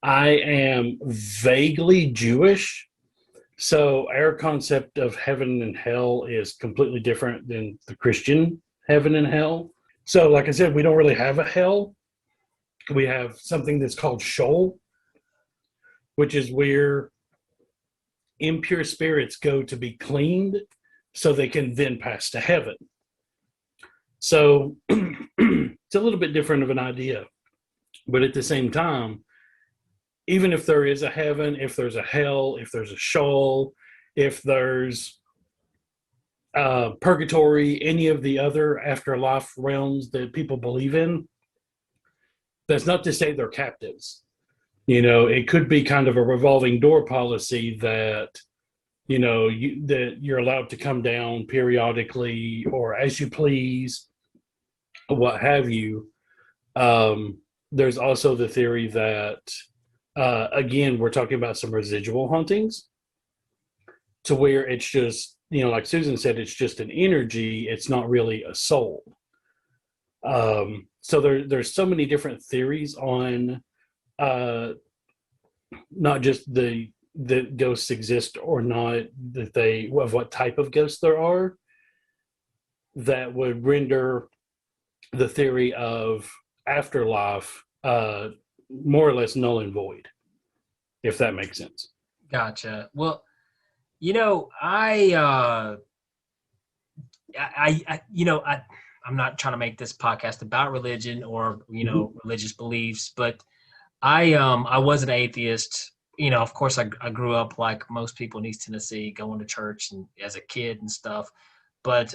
I am vaguely Jewish, so our concept of heaven and hell is completely different than the Christian heaven and hell. So, like I said, we don't really have a hell. We have something that's called Sheol, which is where impure spirits go to be cleaned so they can then pass to heaven. So it's a little bit different of an idea. But at the same time, even if there is a heaven, if there's a hell, if there's a Sheol, if there's purgatory, any of the other afterlife realms that people believe in, that's not to say they're captives. It could be kind of a revolving door policy that, that you're allowed to come down periodically or as you please, what have you. There's also the theory that, again, we're talking about some residual hauntings to where it's just, like Susan said, it's just an energy. It's not really a soul. So there's so many different theories on not just the ghosts exist or not, of what type of ghosts there are, that would render the theory of afterlife more or less null and void, if that makes sense. Gotcha. Well, I'm not trying to make this podcast about religion or, religious beliefs, but I was an atheist. Of course, I grew up like most people in East Tennessee, going to church and as a kid and stuff. But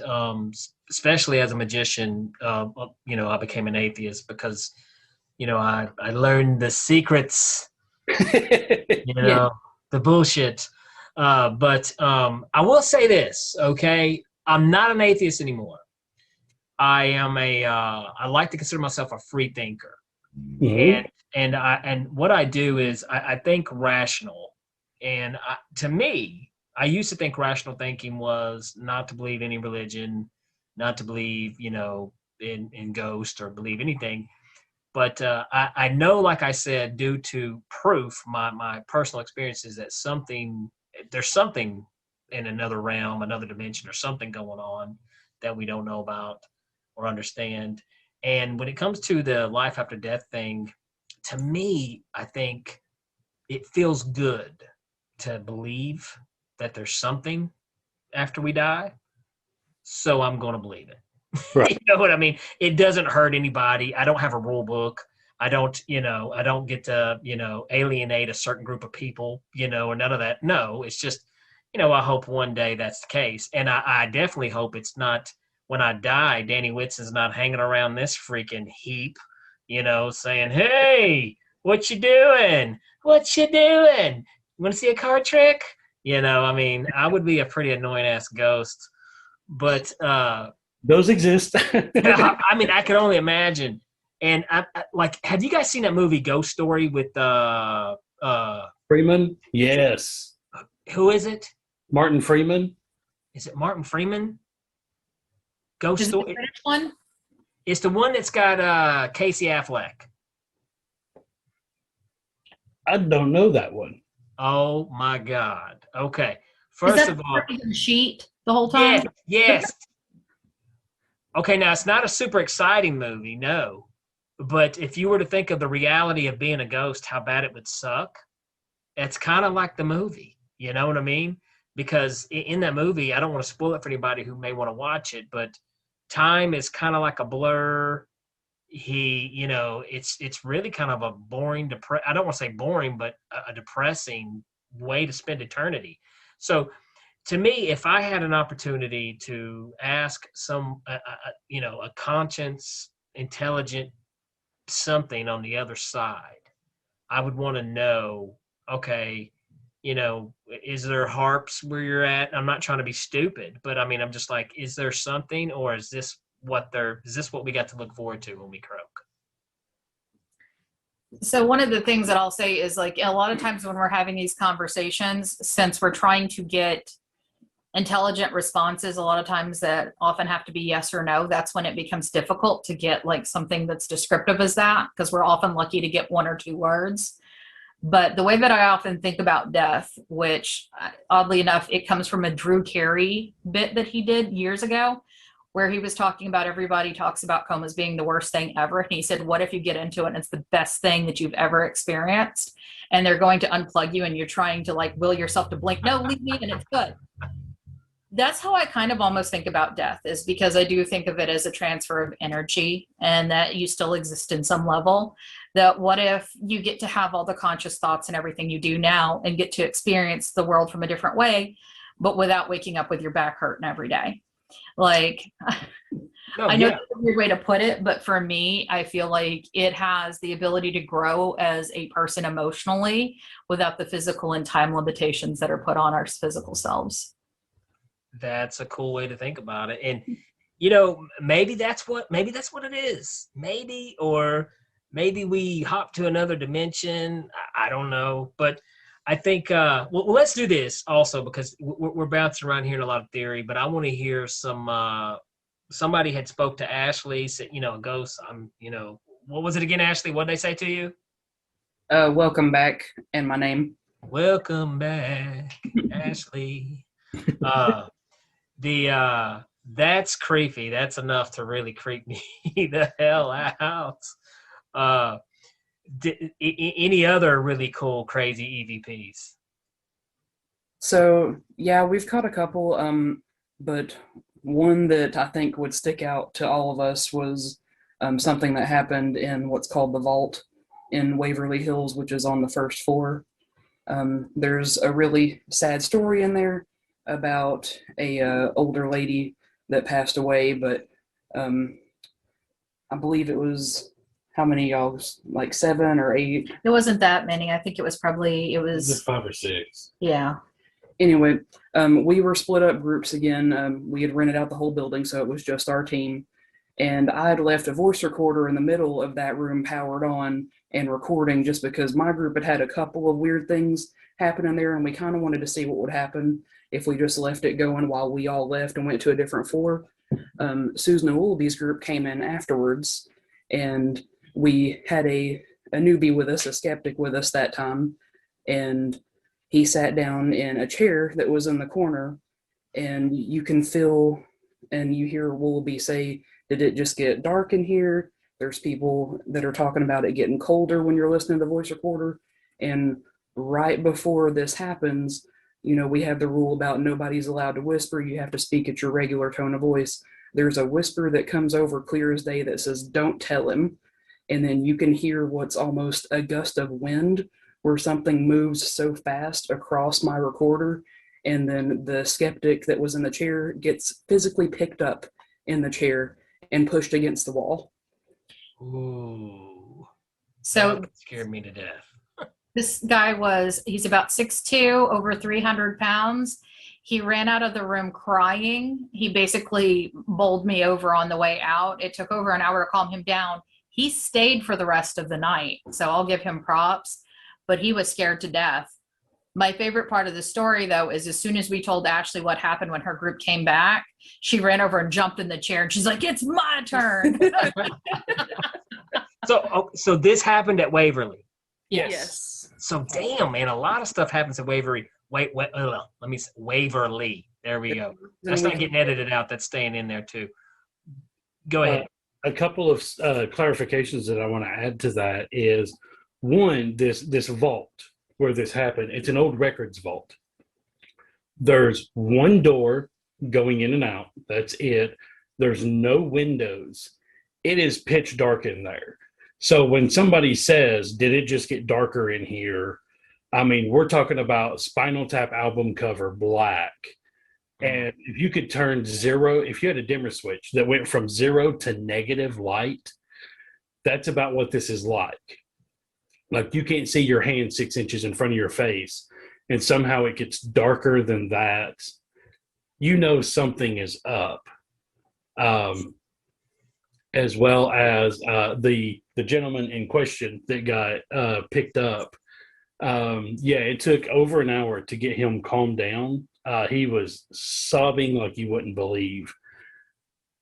especially as a magician, I became an atheist because, I learned the secrets, the bullshit. But I will say this, okay? I'm not an atheist anymore. I am I like to consider myself a free thinker. Mm-hmm. And what I do is I think rational. And to me, I used to think rational thinking was not to believe any religion, not to believe, in ghosts or believe anything. But I know, like I said, due to proof, my personal experiences, that there's something in another realm, another dimension, or something going on that we don't know about or understand. And when it comes to the life after death thing, to me, I think it feels good to believe that there's something after we die. So I'm going to believe it. Right. You know what I mean? It doesn't hurt anybody. I don't have a rule book. I don't get to, alienate a certain group of people, or none of that. No, it's just, I hope one day that's the case. And I definitely hope it's not, when I die, Danny Whitson's not hanging around this freaking heap, saying, hey, what you doing? What you doing? You want to see a card trick? I would be a pretty annoying ass ghost. But those exist. I could only imagine. And have you guys seen that movie Ghost Story with Freeman? Yes. Who is it? Martin Freeman. Is it Martin Freeman? Ghost Is it the Story. British one? It's the one that's got Casey Affleck. I don't know that one. Oh my God. Okay. First of all, the sheet the whole time. Yes. Okay, now it's not a super exciting movie, no. But if you were to think of the reality of being a ghost, how bad it would suck, it's kind of like the movie. You know what I mean? Because in that movie, I don't want to spoil it for anybody who may want to watch it, but time is kind of like a blur. It's really kind of a boring, I don't want to say boring, but a depressing way to spend eternity. So to me, if I had an opportunity to ask a conscience, intelligent something on the other side, I would want to know, okay, is there harps where you're at? I'm not trying to be stupid, but I'm just like, is there something, or is this what we got to look forward to when we croak? So one of the things that I'll say is, like, a lot of times when we're having these conversations, since we're trying to get intelligent responses, a lot of times that often have to be yes or no, that's when it becomes difficult to get like something that's descriptive as that, because we're often lucky to get one or two words. But the way that I often think about death, which oddly enough, it comes from a Drew Carey bit that he did years ago, where he was talking about, everybody talks about comas being the worst thing ever. And he said, what if you get into it and it's the best thing that you've ever experienced, and they're going to unplug you and you're trying to like will yourself to blink, no, leave me, and it's good. That's how I kind of almost think about death, is because I do think of it as a transfer of energy, and that you still exist in some level. That what if you get to have all the conscious thoughts and everything you do now and get to experience the world from a different way, but without waking up with your back hurting every day? Like, I know that's a weird way to put it, but for me, I feel like it has the ability to grow as a person emotionally without the physical and time limitations that are put on our physical selves. That's a cool way to think about it. And, maybe that's what it is. Maybe we hop to another dimension. I don't know. But I think, let's do this also, because we're bouncing around here in a lot of theory, but I want to hear somebody had spoke to Ashley, said, a ghost, what was it again, Ashley? What did they say to you? Welcome back, and my name. Welcome back, Ashley. That's creepy. That's enough to really creep me the hell out. Any other really cool, crazy EVPs? So yeah, we've caught a couple, but one that I think would stick out to all of us was something that happened in what's called the Vault in Waverly Hills, which is on the first floor. There's a really sad story in there about a older lady that passed away, but I believe it was, how many y'all, like 7 or 8? It wasn't that many. I think it was 5 or 6. Yeah. Anyway, we were split up groups again. We had rented out the whole building, so it was just our team. And I had left a voice recorder in the middle of that room powered on and recording, just because my group had had a couple of weird things happening there, and we kind of wanted to see what would happen if we just left it going while we all left and went to a different floor. Susan and Wooloughby's group came in afterwards, and we had a newbie with us, a skeptic with us that time, and he sat down in a chair that was in the corner, and you can feel and you hear Wooloughby say, "Did it just get dark in here?" There's people that are talking about it getting colder when you're listening to the voice recorder. And right before this happens, we have the rule about nobody's allowed to whisper. You have to speak at your regular tone of voice. There's a whisper that comes over clear as day that says, "Don't tell him." And then you can hear what's almost a gust of wind where something moves so fast across my recorder. And then the skeptic that was in the chair gets physically picked up in the chair and pushed against the wall. Ooh. So that scared me to death. this guy he's about 6'2", over 300 pounds. He ran out of the room crying. He basically bowled me over on the way out. It took over an hour to calm him down. He stayed for the rest of the night, so I'll give him props, but he was scared to death. My favorite part of the story, though, is as soon as we told Ashley what happened when her group came back, she ran over and jumped in the chair, and she's like, "It's my turn." So this happened at Waverly. Yes. So damn, man, a lot of stuff happens at Waverly. Waverly. There we go. That's not getting edited out. That's staying in there too. Go ahead. A couple of clarifications that I want to add to that is, one, this vault where this happened, it's an old records vault. There's one door going in and out. That's it. There's no windows. It is pitch dark in there. So when somebody says, "Did it just get darker in here?" I mean, we're talking about Spinal Tap album cover black. And if you could turn zero, if you had a dimmer switch that went from 0 to negative light, that's about what this is like. Like, you can't see your hand 6 inches in front of your face, and somehow it gets darker than that. Something is up. As well as the gentleman in question that got picked up. It took over an hour to get him calmed down. He was sobbing like you wouldn't believe.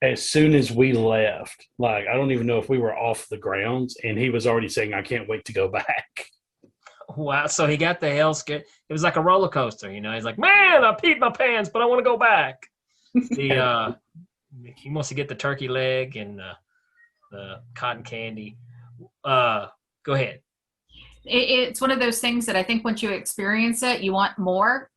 As soon as we left, like, I don't even know if we were off the grounds, and he was already saying, "I can't wait to go back." Wow. So he got the hell scared. It was like a roller coaster, He's like, "Man, I peed my pants, but I want to go back." He wants to get the turkey leg and the cotton candy. Go ahead. It's one of those things that I think once you experience it, you want more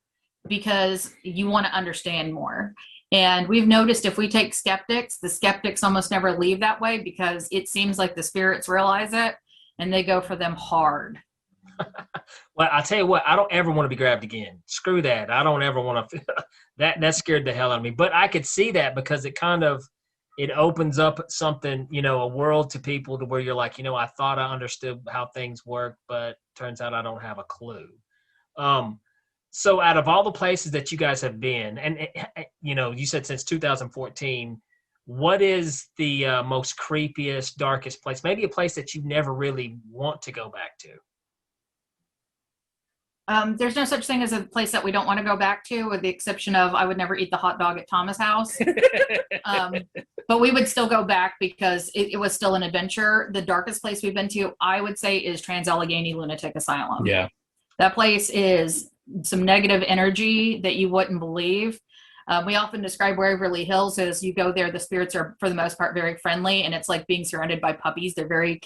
because you want to understand more. And we've noticed if we take skeptics, the skeptics almost never leave that way because it seems like the spirits realize it and they go for them hard. Well, I'll tell you what, I don't ever want to be grabbed again. Screw that. I don't ever want to. That scared the hell out of me. But I could see that because it opens up something, a world to people to where you're like, I thought I understood how things work, but turns out I don't have a clue. So out of all the places that you guys have been, and, you said since 2014, what is the most creepiest, darkest place? Maybe a place that you never really want to go back to. There's no such thing as a place that we don't want to go back to, with the exception of I would never eat the hot dog at Thomas' house. But we would still go back because it was still an adventure. The darkest place we've been to, I would say, is Trans-Allegheny Lunatic Asylum. Yeah. That place is some negative energy that you wouldn't believe. We often describe Waverly Hills as you go there, the spirits are, for the most part, very friendly, and it's like being surrounded by puppies. They're very,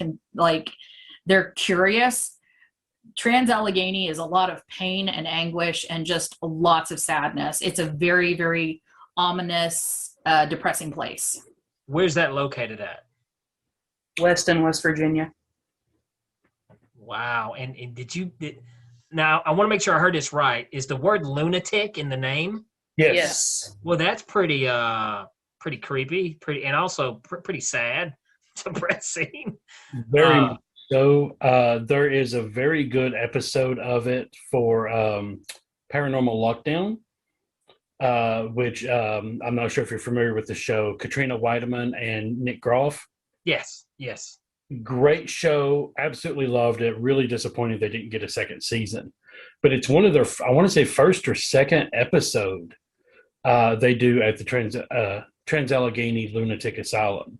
they're curious. Trans-Allegheny is a lot of pain and anguish and just lots of sadness. It's a very, very ominous, depressing place. Where's that located at? Weston, West Virginia. Wow. And now I want to make sure I heard this right. Is the word lunatic in the name? Yes. Well, that's pretty creepy, and also pretty sad, depressing. Very much so. There is a very good episode of it for Paranormal Lockdown, which I'm not sure if you're familiar with the show. Katrina Weideman and Nick Groff. Yes. Great show. Absolutely loved it. Really disappointed they didn't get a second season. but it's one of their, I want to say, first or second episode they do at the Trans-Allegheny Lunatic Asylum.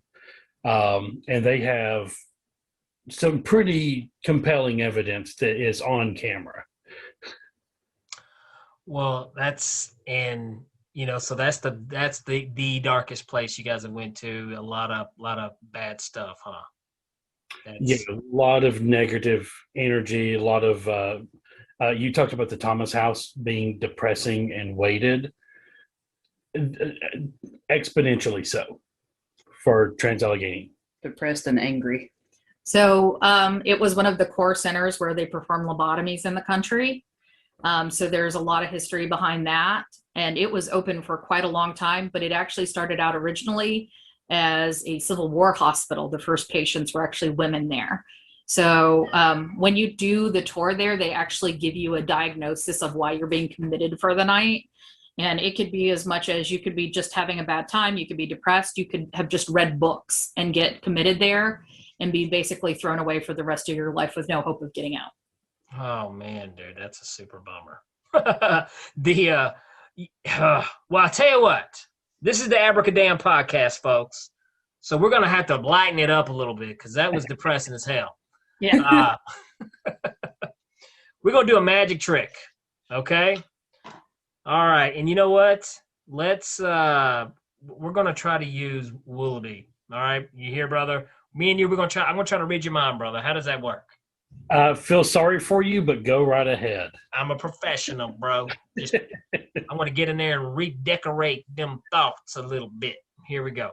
And they have some pretty compelling evidence that is on camera. Well, that's so that's the darkest place you guys have went to. A lot of bad stuff, huh? Yeah, a lot of negative energy. A lot of you talked about the Thomas House being depressing and weighted, exponentially so for Trans-Allegheny. Depressed and angry. So it was one of the core centers where they perform lobotomies in the country. So there's a lot of history behind that. And it was open for quite a long time, but it actually started out originally as a Civil War hospital. The first patients were actually women there. So when you do the tour there, they actually give you a diagnosis of why you're being committed for the night. And it could be as much as you could be just having a bad time. You could be depressed. You could have just read books and get committed there and be basically thrown away for the rest of your life with no hope of getting out. Oh man, dude, that's a super bummer. Well, I'll tell you what, this is the Abracadamn podcast, folks. So we're going to have to lighten it up a little bit because that was depressing as hell. Yeah. We're going to do a magic trick. Okay. All right. And you know what? We're going to try to use Wooloughby. All right. You hear, brother? Me and you, I'm going to try to read your mind, brother. How does that work? Feel sorry for you, but go right ahead. I'm a professional, bro. I want to get in there and redecorate them thoughts a little bit. Here we go.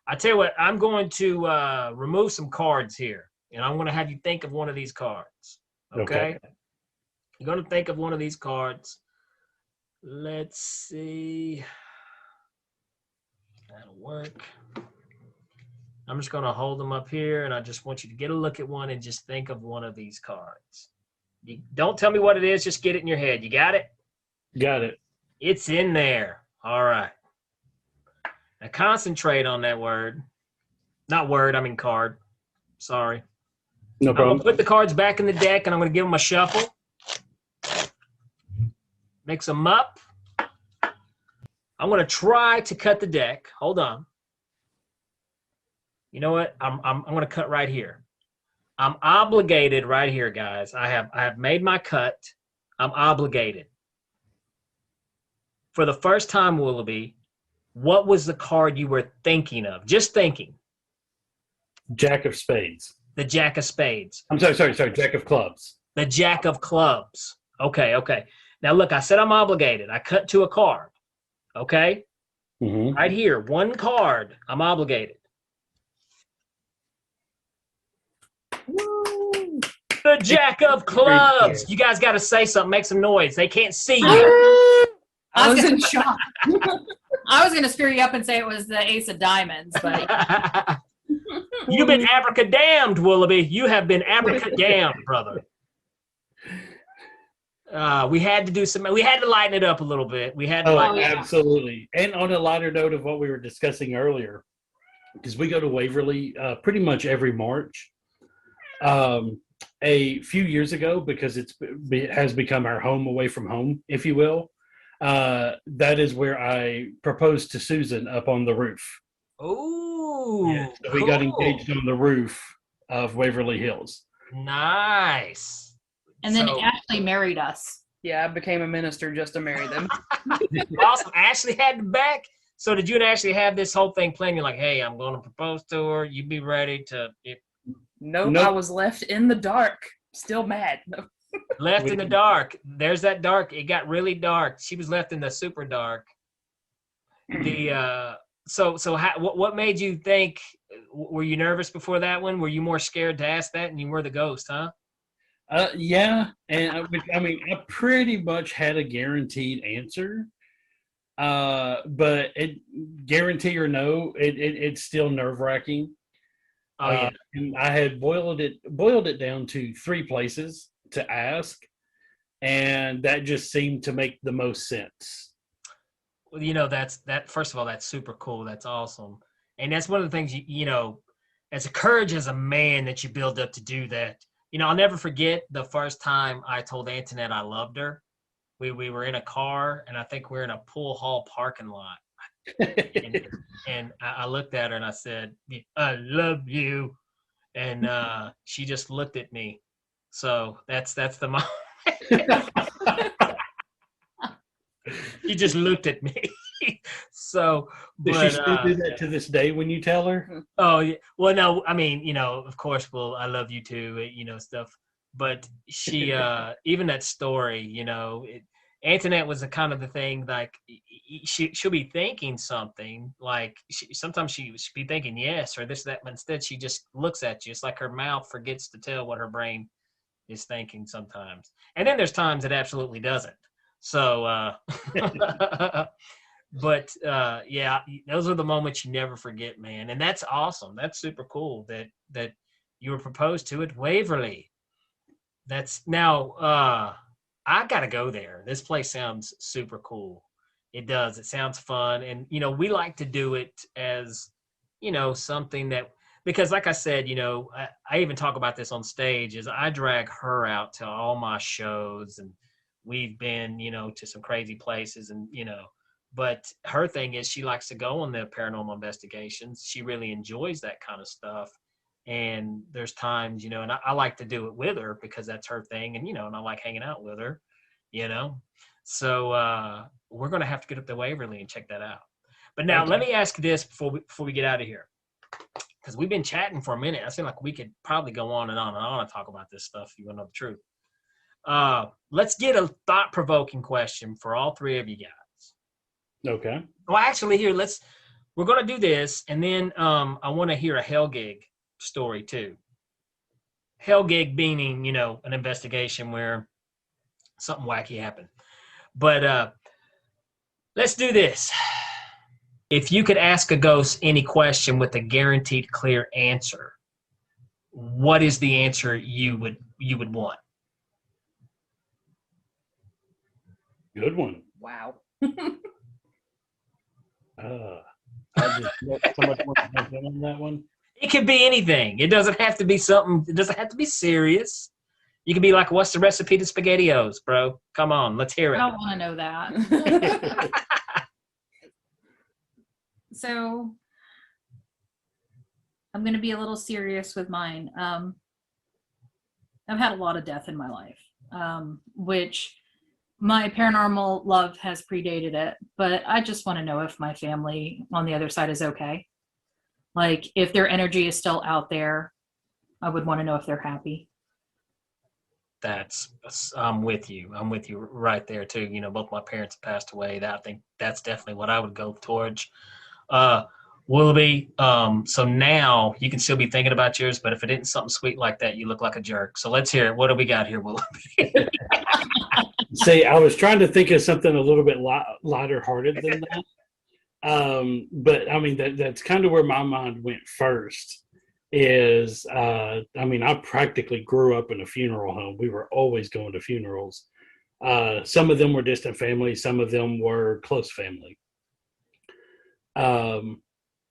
I tell you what, I'm going to remove some cards here, and I'm going to have you think of one of these cards. Okay? You're going to think of one of these cards. Let's see. That'll work. I'm just going to hold them up here, and I just want you to get a look at one and just think of one of these cards. You don't tell me what it is. Just get it in your head. You got it? Got it. It's in there. All right. Now concentrate on that word. Not word, I mean card. Sorry. No problem. I'm going to put the cards back in the deck, and I'm going to give them a shuffle. Mix them up. I'm going to try to cut the deck. Hold on. You know what? I'm going to cut right here. I'm obligated right here, guys. I have made my cut. I'm obligated. For the first time, Wooloughby, what was the card you were thinking of? Just thinking. Jack of Spades. The Jack of Spades. I'm sorry. Jack of Clubs. The Jack of Clubs. Okay. Now, look, I said I'm obligated. I cut to a card. Okay? Mm-hmm. Right here, one card. I'm obligated. Woo. The Jack of Clubs. You guys got to say something. Make some noise. They can't see you. I was in shock. I was going to screw you up and say it was the Ace of Diamonds, but You've been abracadamned, Wooloughby. You have been abracadamned, brother. We had to lighten it up a little bit. We had to lighten it up. Absolutely. And on a lighter note of what we were discussing earlier, because we go to Waverly pretty much every March. A few years ago, because it has become our home away from home, if you will, that is where I proposed to Susan up on the roof. Ooh, yeah, so we got engaged on the roof of Waverly Hills. Nice. and then Ashley married us. Yeah, I became a minister just to marry them. Awesome. Ashley had the back. So did you and Ashley have this whole thing planned? You're like, hey, I'm going to propose to her. You be ready to. Nope, I was left in the dark. Still mad. Left in the dark. There's that dark. It got really dark. She was left in the super dark. What made you think? Were you nervous before that one? Were you more scared to ask that, and you were the ghost, huh? Yeah, and I pretty much had a guaranteed answer. But guarantee or no, it's still nerve-wracking. Oh yeah. And I had boiled it down to 3 places to ask, and that just seemed to make the most sense. Well, first of all, that's super cool. That's awesome. And that's one of the things, as a courage as a man that you build up to do that. I'll never forget the first time I told Antoinette I loved her. We were in a car, and I think we're in a pool hall parking lot. And I looked at her and I said, I love you. And she just looked at me. So that's the moment. She just looked at me. So, Does she still do that to this day when you tell her? Oh, yeah. Well, no, I mean, of course, I love you too, stuff. But she, even that story, Antoinette was kind of the thing, like she'll be thinking something, like sometimes she'll be thinking yes or this, that, but instead she just looks at you. It's like her mouth forgets to tell what her brain is thinking sometimes. And then there's times it absolutely doesn't. So, but yeah, those are the moments you never forget, man. And that's awesome. That's super cool that you were proposed to at Waverly. That's now, I got to go there. This place sounds super cool. It does. It sounds fun. And, we like to do it as, something that, because like I said, I even talk about this on stage, is I drag her out to all my shows, and we've been, to some crazy places, and, but her thing is she likes to go on the paranormal investigations. She really enjoys that kind of stuff. And there's times, and I like to do it with her because that's her thing. And, and I like hanging out with her, So we're going to have to get up to Waverly and check that out. But now let me ask this before we get out of here, because we've been chatting for a minute. I feel like we could probably go on and on and on and talk about this stuff if you want to know the truth. Let's get a thought-provoking question for all three of you guys. Okay. Well, actually, here, we're going to do this, and then I want to hear a hell gig story too. Hell gig meaning, an investigation where something wacky happened. But let's do this. If you could ask a ghost any question with a guaranteed clear answer, what is the answer you would want? Good one. Wow. I just so much more to jump in on that one. It could be anything. It doesn't have to be something. It doesn't have to be serious. You could be like, "What's the recipe to SpaghettiOs, bro? Come on, let's hear it." I don't want to know that. So I'm going to be a little serious with mine. I've had a lot of death in my life, which my paranormal love has predated it, but I just want to know if my family on the other side is okay. Like, if their energy is still out there, I would want to know if they're happy. I'm with you. I'm with you right there too. Both my parents have passed away. I think that's definitely what I would go towards. Wooloughby, so now you can still be thinking about yours, but if it isn't something sweet like that, you look like a jerk. So let's hear it. What do we got here, Wooloughby? See, I was trying to think of something a little bit lighter hearted than that. But I mean, that's kind of where my mind went first. I practically grew up in a funeral home. We were always going to funerals. Some of them were distant family. Some of them were close family.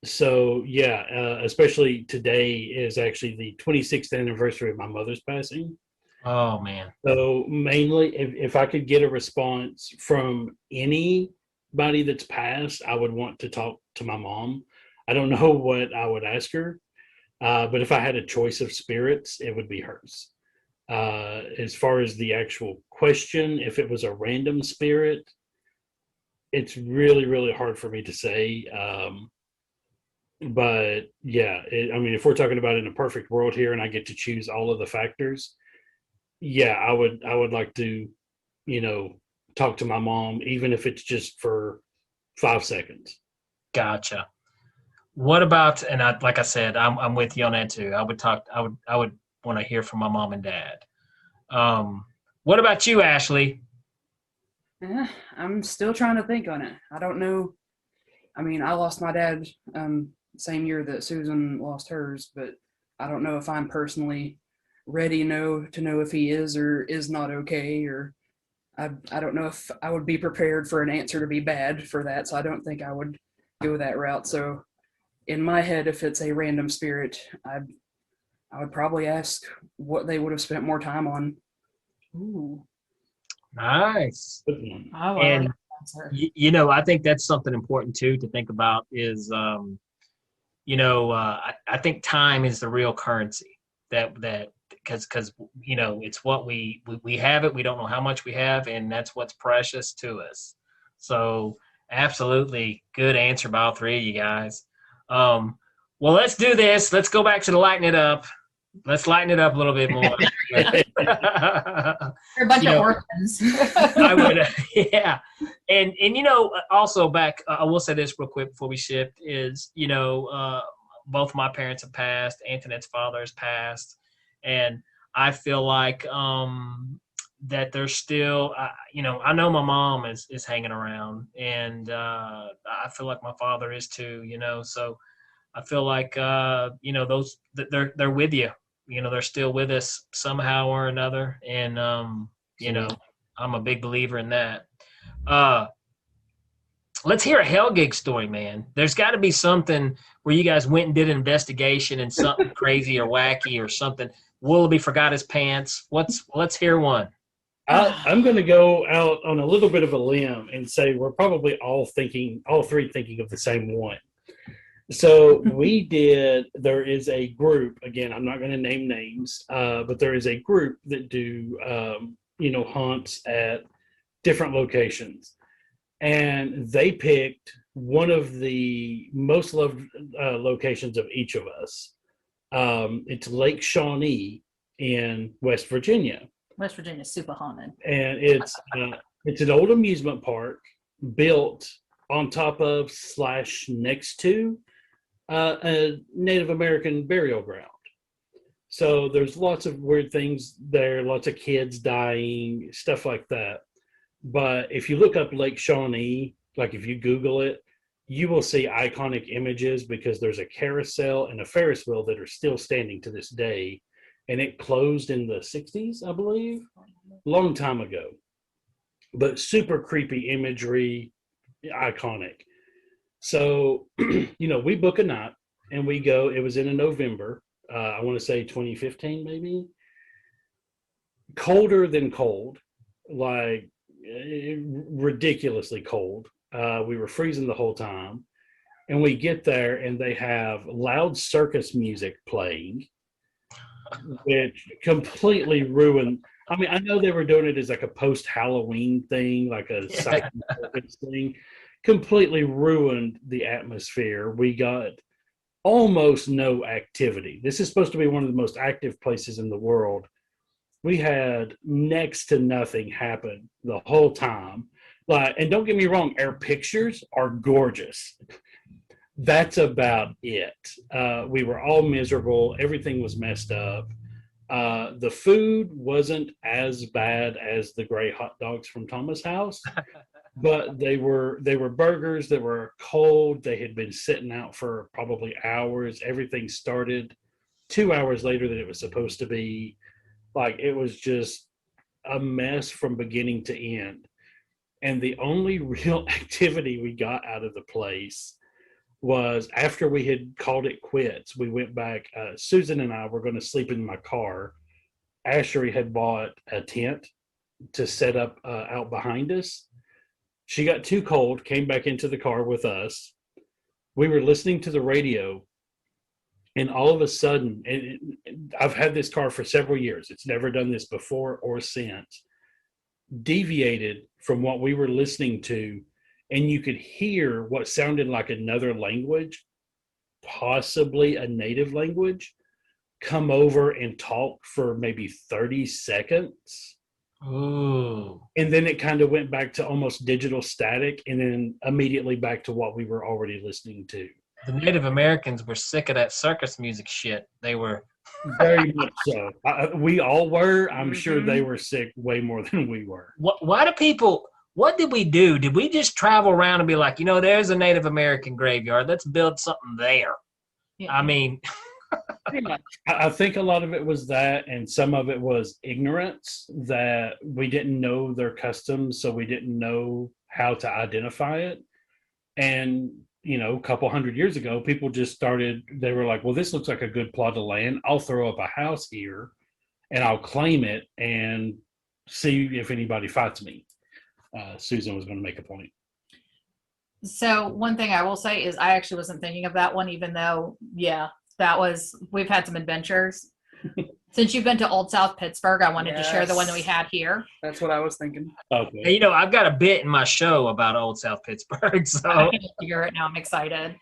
So yeah, especially today is actually the 26th anniversary of my mother's passing. Oh man. So mainly if I could get a response from anybody that's passed, I would want to talk to my mom. I don't know what I would ask her. But if I had a choice of spirits, it would be hers. As far as the actual question, if it was a random spirit, it's really, really hard for me to say. But yeah, if we're talking about in a perfect world here and I get to choose all of the factors, yeah, I would like to, talk to my mom, even if it's just for 5 seconds. Gotcha. What about, and like I said, I'm with you on that too. I would want to hear from my mom and dad. What about you, Ashley? I'm still trying to think on it. I don't know. I mean, I lost my dad same year that Susan lost hers, but I don't know if I'm personally ready to know if he is or is not okay, or I don't know if I would be prepared for an answer to be bad for that, so I don't think I would go that route. So in my head, if it's a random spirit, I would probably ask what they would have spent more time on. Ooh, Nice. Good one. I like And that answer. I think that's something important too to think about is, I think time is the real currency that because it's what we have it. We don't know how much we have, and that's what's precious to us. So absolutely good answer by all three of you guys. Well, let's do this. Let's go back to the lighten it up. Let's lighten it up a little bit more. They're a bunch of orphans. I would, yeah. And also back, I will say this real quick before we shift is, both my parents have passed. Antoinette's father has passed. And I feel like that there's still, I know my mom is hanging around, and I feel like my father is too, so I feel like, those, they're with you. They're still with us somehow or another. And, I'm a big believer in that. Let's hear a hell gig story, man. There's got to be something where you guys went and did an investigation and something crazy or wacky or something. Wooloughby forgot his pants. Let's hear one. I'm going to go out on a little bit of a limb and say we're probably all three thinking of the same one. So there is a group, again, I'm not going to name names, but there is a group that do, haunts at different locations. And they picked one of the most loved locations of each of us. It's Lake Shawnee in West Virginia. West Virginia's super haunted. And it's an old amusement park built on top of / next to a Native American burial ground. So there's lots of weird things there, lots of kids dying, stuff like that. But if you look up Lake Shawnee, like if you Google it, you will see iconic images because there's a carousel and a Ferris wheel that are still standing to this day. And it closed in the 60s, I believe, long time ago. But super creepy imagery, iconic. So, we book a night and we go. It was in November. I want to say 2015, maybe. Colder than cold, like ridiculously cold. We were freezing the whole time. And we get there and they have loud circus music playing, which completely ruined. I mean, I know they were doing it as like a post-Halloween thing, like a silent thing. Completely ruined the atmosphere. We got almost no activity. This is supposed to be one of the most active places in the world. We had next to nothing happen the whole time. And don't get me wrong, our pictures are gorgeous. That's about it. We were all miserable. Everything was messed up. The food wasn't as bad as the gray hot dogs from Thomas House. But they were burgers that were cold. They had been sitting out for probably hours. Everything started 2 hours later than it was supposed to be. Like, it was just a mess from beginning to end. And the only real activity we got out of the place was after we had called it quits. We went back. Susan and I were going to sleep in my car. Ashley had bought a tent to set up out behind us. She got too cold, came back into the car with us. We were listening to the radio, and all of a sudden, I've had this car for several years. It's never done this before or since. Deviated from what we were listening to, and you could hear what sounded like another language, possibly a native language, come over and talk for maybe 30 seconds. Ooh. And then it kind of went back to almost digital static, and then immediately back to what we were already listening to. The Native Americans were sick of that circus music shit. They were. Very much so. We all were. I'm sure they were sick way more than we were. What did we do? Did we just travel around and be like, there's a Native American graveyard. Let's build something there. Yeah. I mean, I think a lot of it was that, and some of it was ignorance, that we didn't know their customs, so we didn't know how to identify it. And a couple hundred years ago, people just started, they were like, well, this looks like a good plot of land. I'll throw up a house here and I'll claim it and see if anybody fights me. Susan was going to make a point. So one thing I will say is I actually wasn't thinking of that one, even though, yeah, we've had some adventures. Since you've been to Old South Pittsburgh, I wanted to share the one that we had here. That's what I was thinking. Okay. You know, I've got a bit in my show about Old South Pittsburgh, so I can hear it now. I'm excited.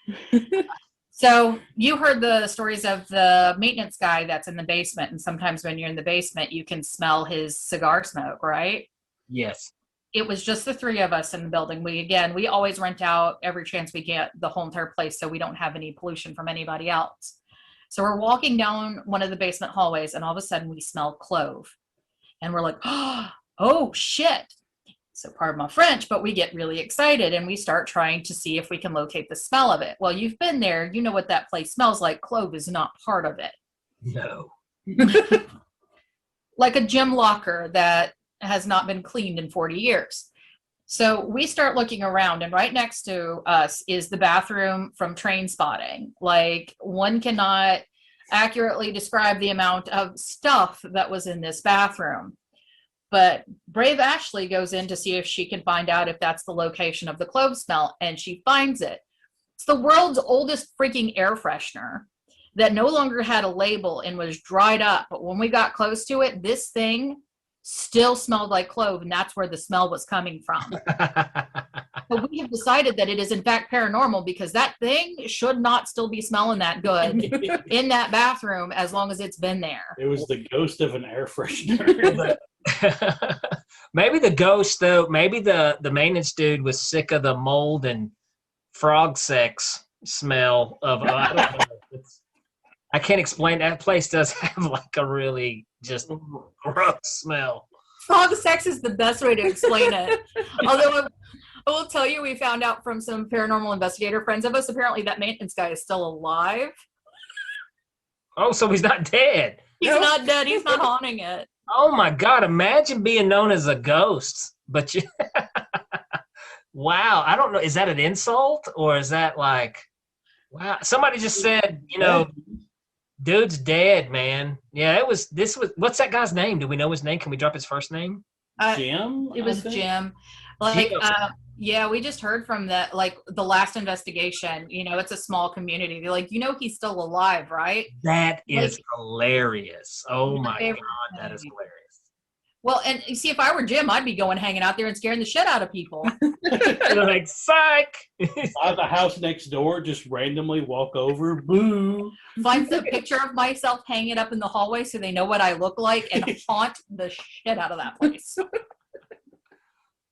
So you heard the stories of the maintenance guy that's in the basement, and sometimes when you're in the basement, you can smell his cigar smoke, right? yes. It was just the three of us in the building. We always rent out every chance we get the whole entire place so we don't have any pollution from anybody else. So we're walking down one of the basement hallways and all of a sudden we smell clove. And we're like, oh shit. So pardon my French, but we get really excited and we start trying to see if we can locate the smell of it. Well, you've been there. You know what that place smells like. Clove is not part of it. No. Like a gym locker that has not been cleaned in 40 years. So we start looking around and right next to us is the bathroom from Train Spotting. Like one cannot accurately describe the amount of stuff that was in this bathroom. But brave Ashley goes in to see if she can find out if that's the location of the clove smell, and she finds it. It's the world's oldest freaking air freshener that no longer had a label and was dried up. But when we got close to it, this thing still smelled like clove, and that's where the smell was coming from. But we have decided that it is in fact paranormal because that thing should not still be smelling that good in that bathroom as long as it's been there. It was the ghost of an air freshener. Maybe the ghost, though, maybe the maintenance dude was sick of the mold and frog sex smell of, I don't know. I can't explain. That place does have like a really just gross smell. Frog sex is the best way to explain it. Although I will tell you, we found out from some paranormal investigator friends of us, apparently that maintenance guy is still alive. Oh, so he's not dead. He's not dead. He's not haunting it. Oh my God. Imagine being known as a ghost. But you, wow. I don't know. Is that an insult or is that like, wow. Somebody just said, dude's dead, man. Yeah, what's that guy's name? Do we know his name? Can we drop his first name? Jim? It was Jim. Like, yeah, we just heard from the last investigation. It's a small community. They're like, he's still alive, right? That is hilarious. Oh my God, that is hilarious. Well, and you see, if I were Jim, I'd be going hanging out there and scaring the shit out of people. Like, psych. Out the house next door, just randomly walk over, boo. Find a picture of myself, hang it up in the hallway so they know what I look like, and haunt the shit out of that place.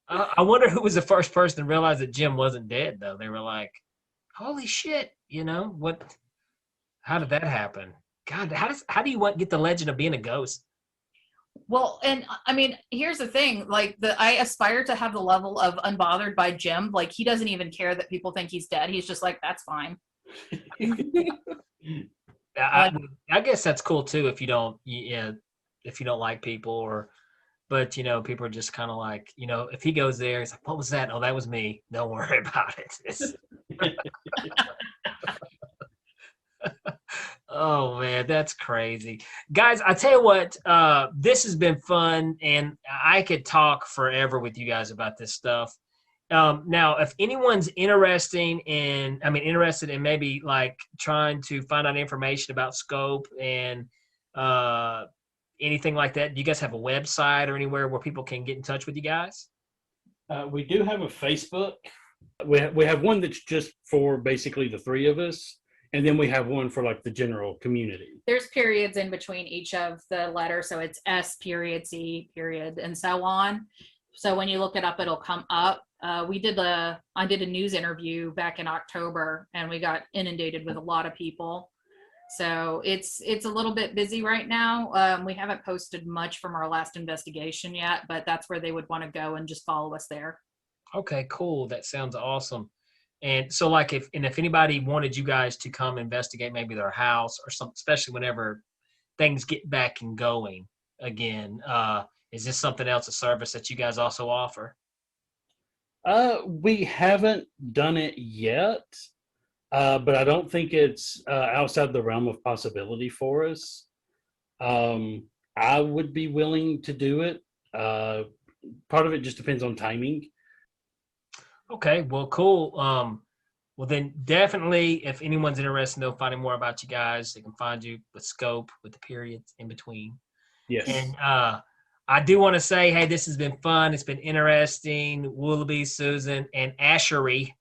I wonder who was the first person to realize that Jim wasn't dead, though. They were like, holy shit, what? How did that happen? God, how do you get the legend of being a ghost? Well, and I mean, here's the thing, I aspire to have the level of unbothered by Jim. Like, he doesn't even care that people think he's dead. He's just like, that's fine. I guess that's cool too if you don't like people but people are just kind of like, if he goes there, he's like, what was that? Oh, that was me. Don't worry about it. Oh man, that's crazy. Guys, I tell you what, this has been fun and I could talk forever with you guys about this stuff. Now, if anyone's interested in maybe like trying to find out information about S.C.O.P.E and anything like that, do you guys have a website or anywhere where people can get in touch with you guys? We do have a Facebook. We have one that's just for basically the three of us. And then we have one for like the general community. There's periods in between each of the letters. So it's S period, C period, and so on. So when you look it up, it'll come up. I did a news interview back in October and we got inundated with a lot of people. So it's a little bit busy right now. We haven't posted much from our last investigation yet, but that's where they would want to go and just follow us there. Okay, cool. That sounds awesome. And so like if anybody wanted you guys to come investigate maybe their house or something, especially whenever things get back and going again, is this something else, a service that you guys also offer? We haven't done it yet. but I don't think it's outside the realm of possibility for us. I would be willing to do it. Part of it just depends on timing. Okay, well, cool. Well, then definitely, if anyone's interested in finding more about you guys, they can find you with Scope with the periods in between. Yes. And I do want to say, hey, this has been fun. It's been interesting. Wooloughby, Susan, and Ashery.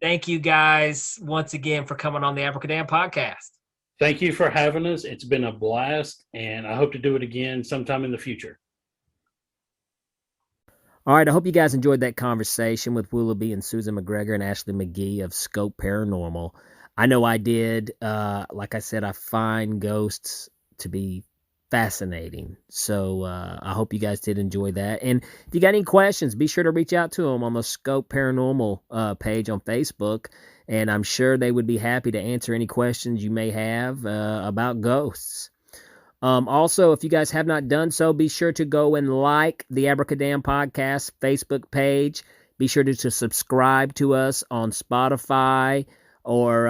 Thank you guys once again for coming on the Abracadamn podcast. Thank you for having us. It's been a blast, and I hope to do it again sometime in the future. All right, I hope you guys enjoyed that conversation with Wooloughby and Susan McGregor and Ashley McGhee of S.C.O.P.E Paranormal. I know I did. Like I said, I find ghosts to be fascinating. So I hope you guys did enjoy that. And if you got any questions, be sure to reach out to them on the S.C.O.P.E Paranormal page on Facebook. And I'm sure they would be happy to answer any questions you may have about ghosts. Also, if you guys have not done so, be sure to go and like the Abracadamn Podcast Facebook page. Be sure to subscribe to us on Spotify or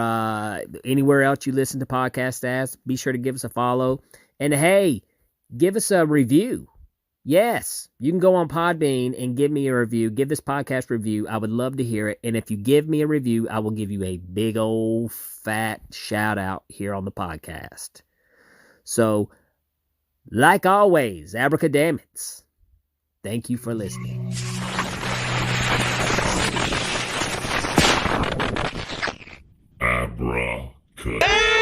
anywhere else you listen to podcasts as. Be sure to give us a follow. And hey, give us a review. Yes, you can go on Podbean and give me a review. Give this podcast review. I would love to hear it. And if you give me a review, I will give you a big old fat shout out here on the podcast. So, like always, Abracadammits, thank you for listening. Abracadabra.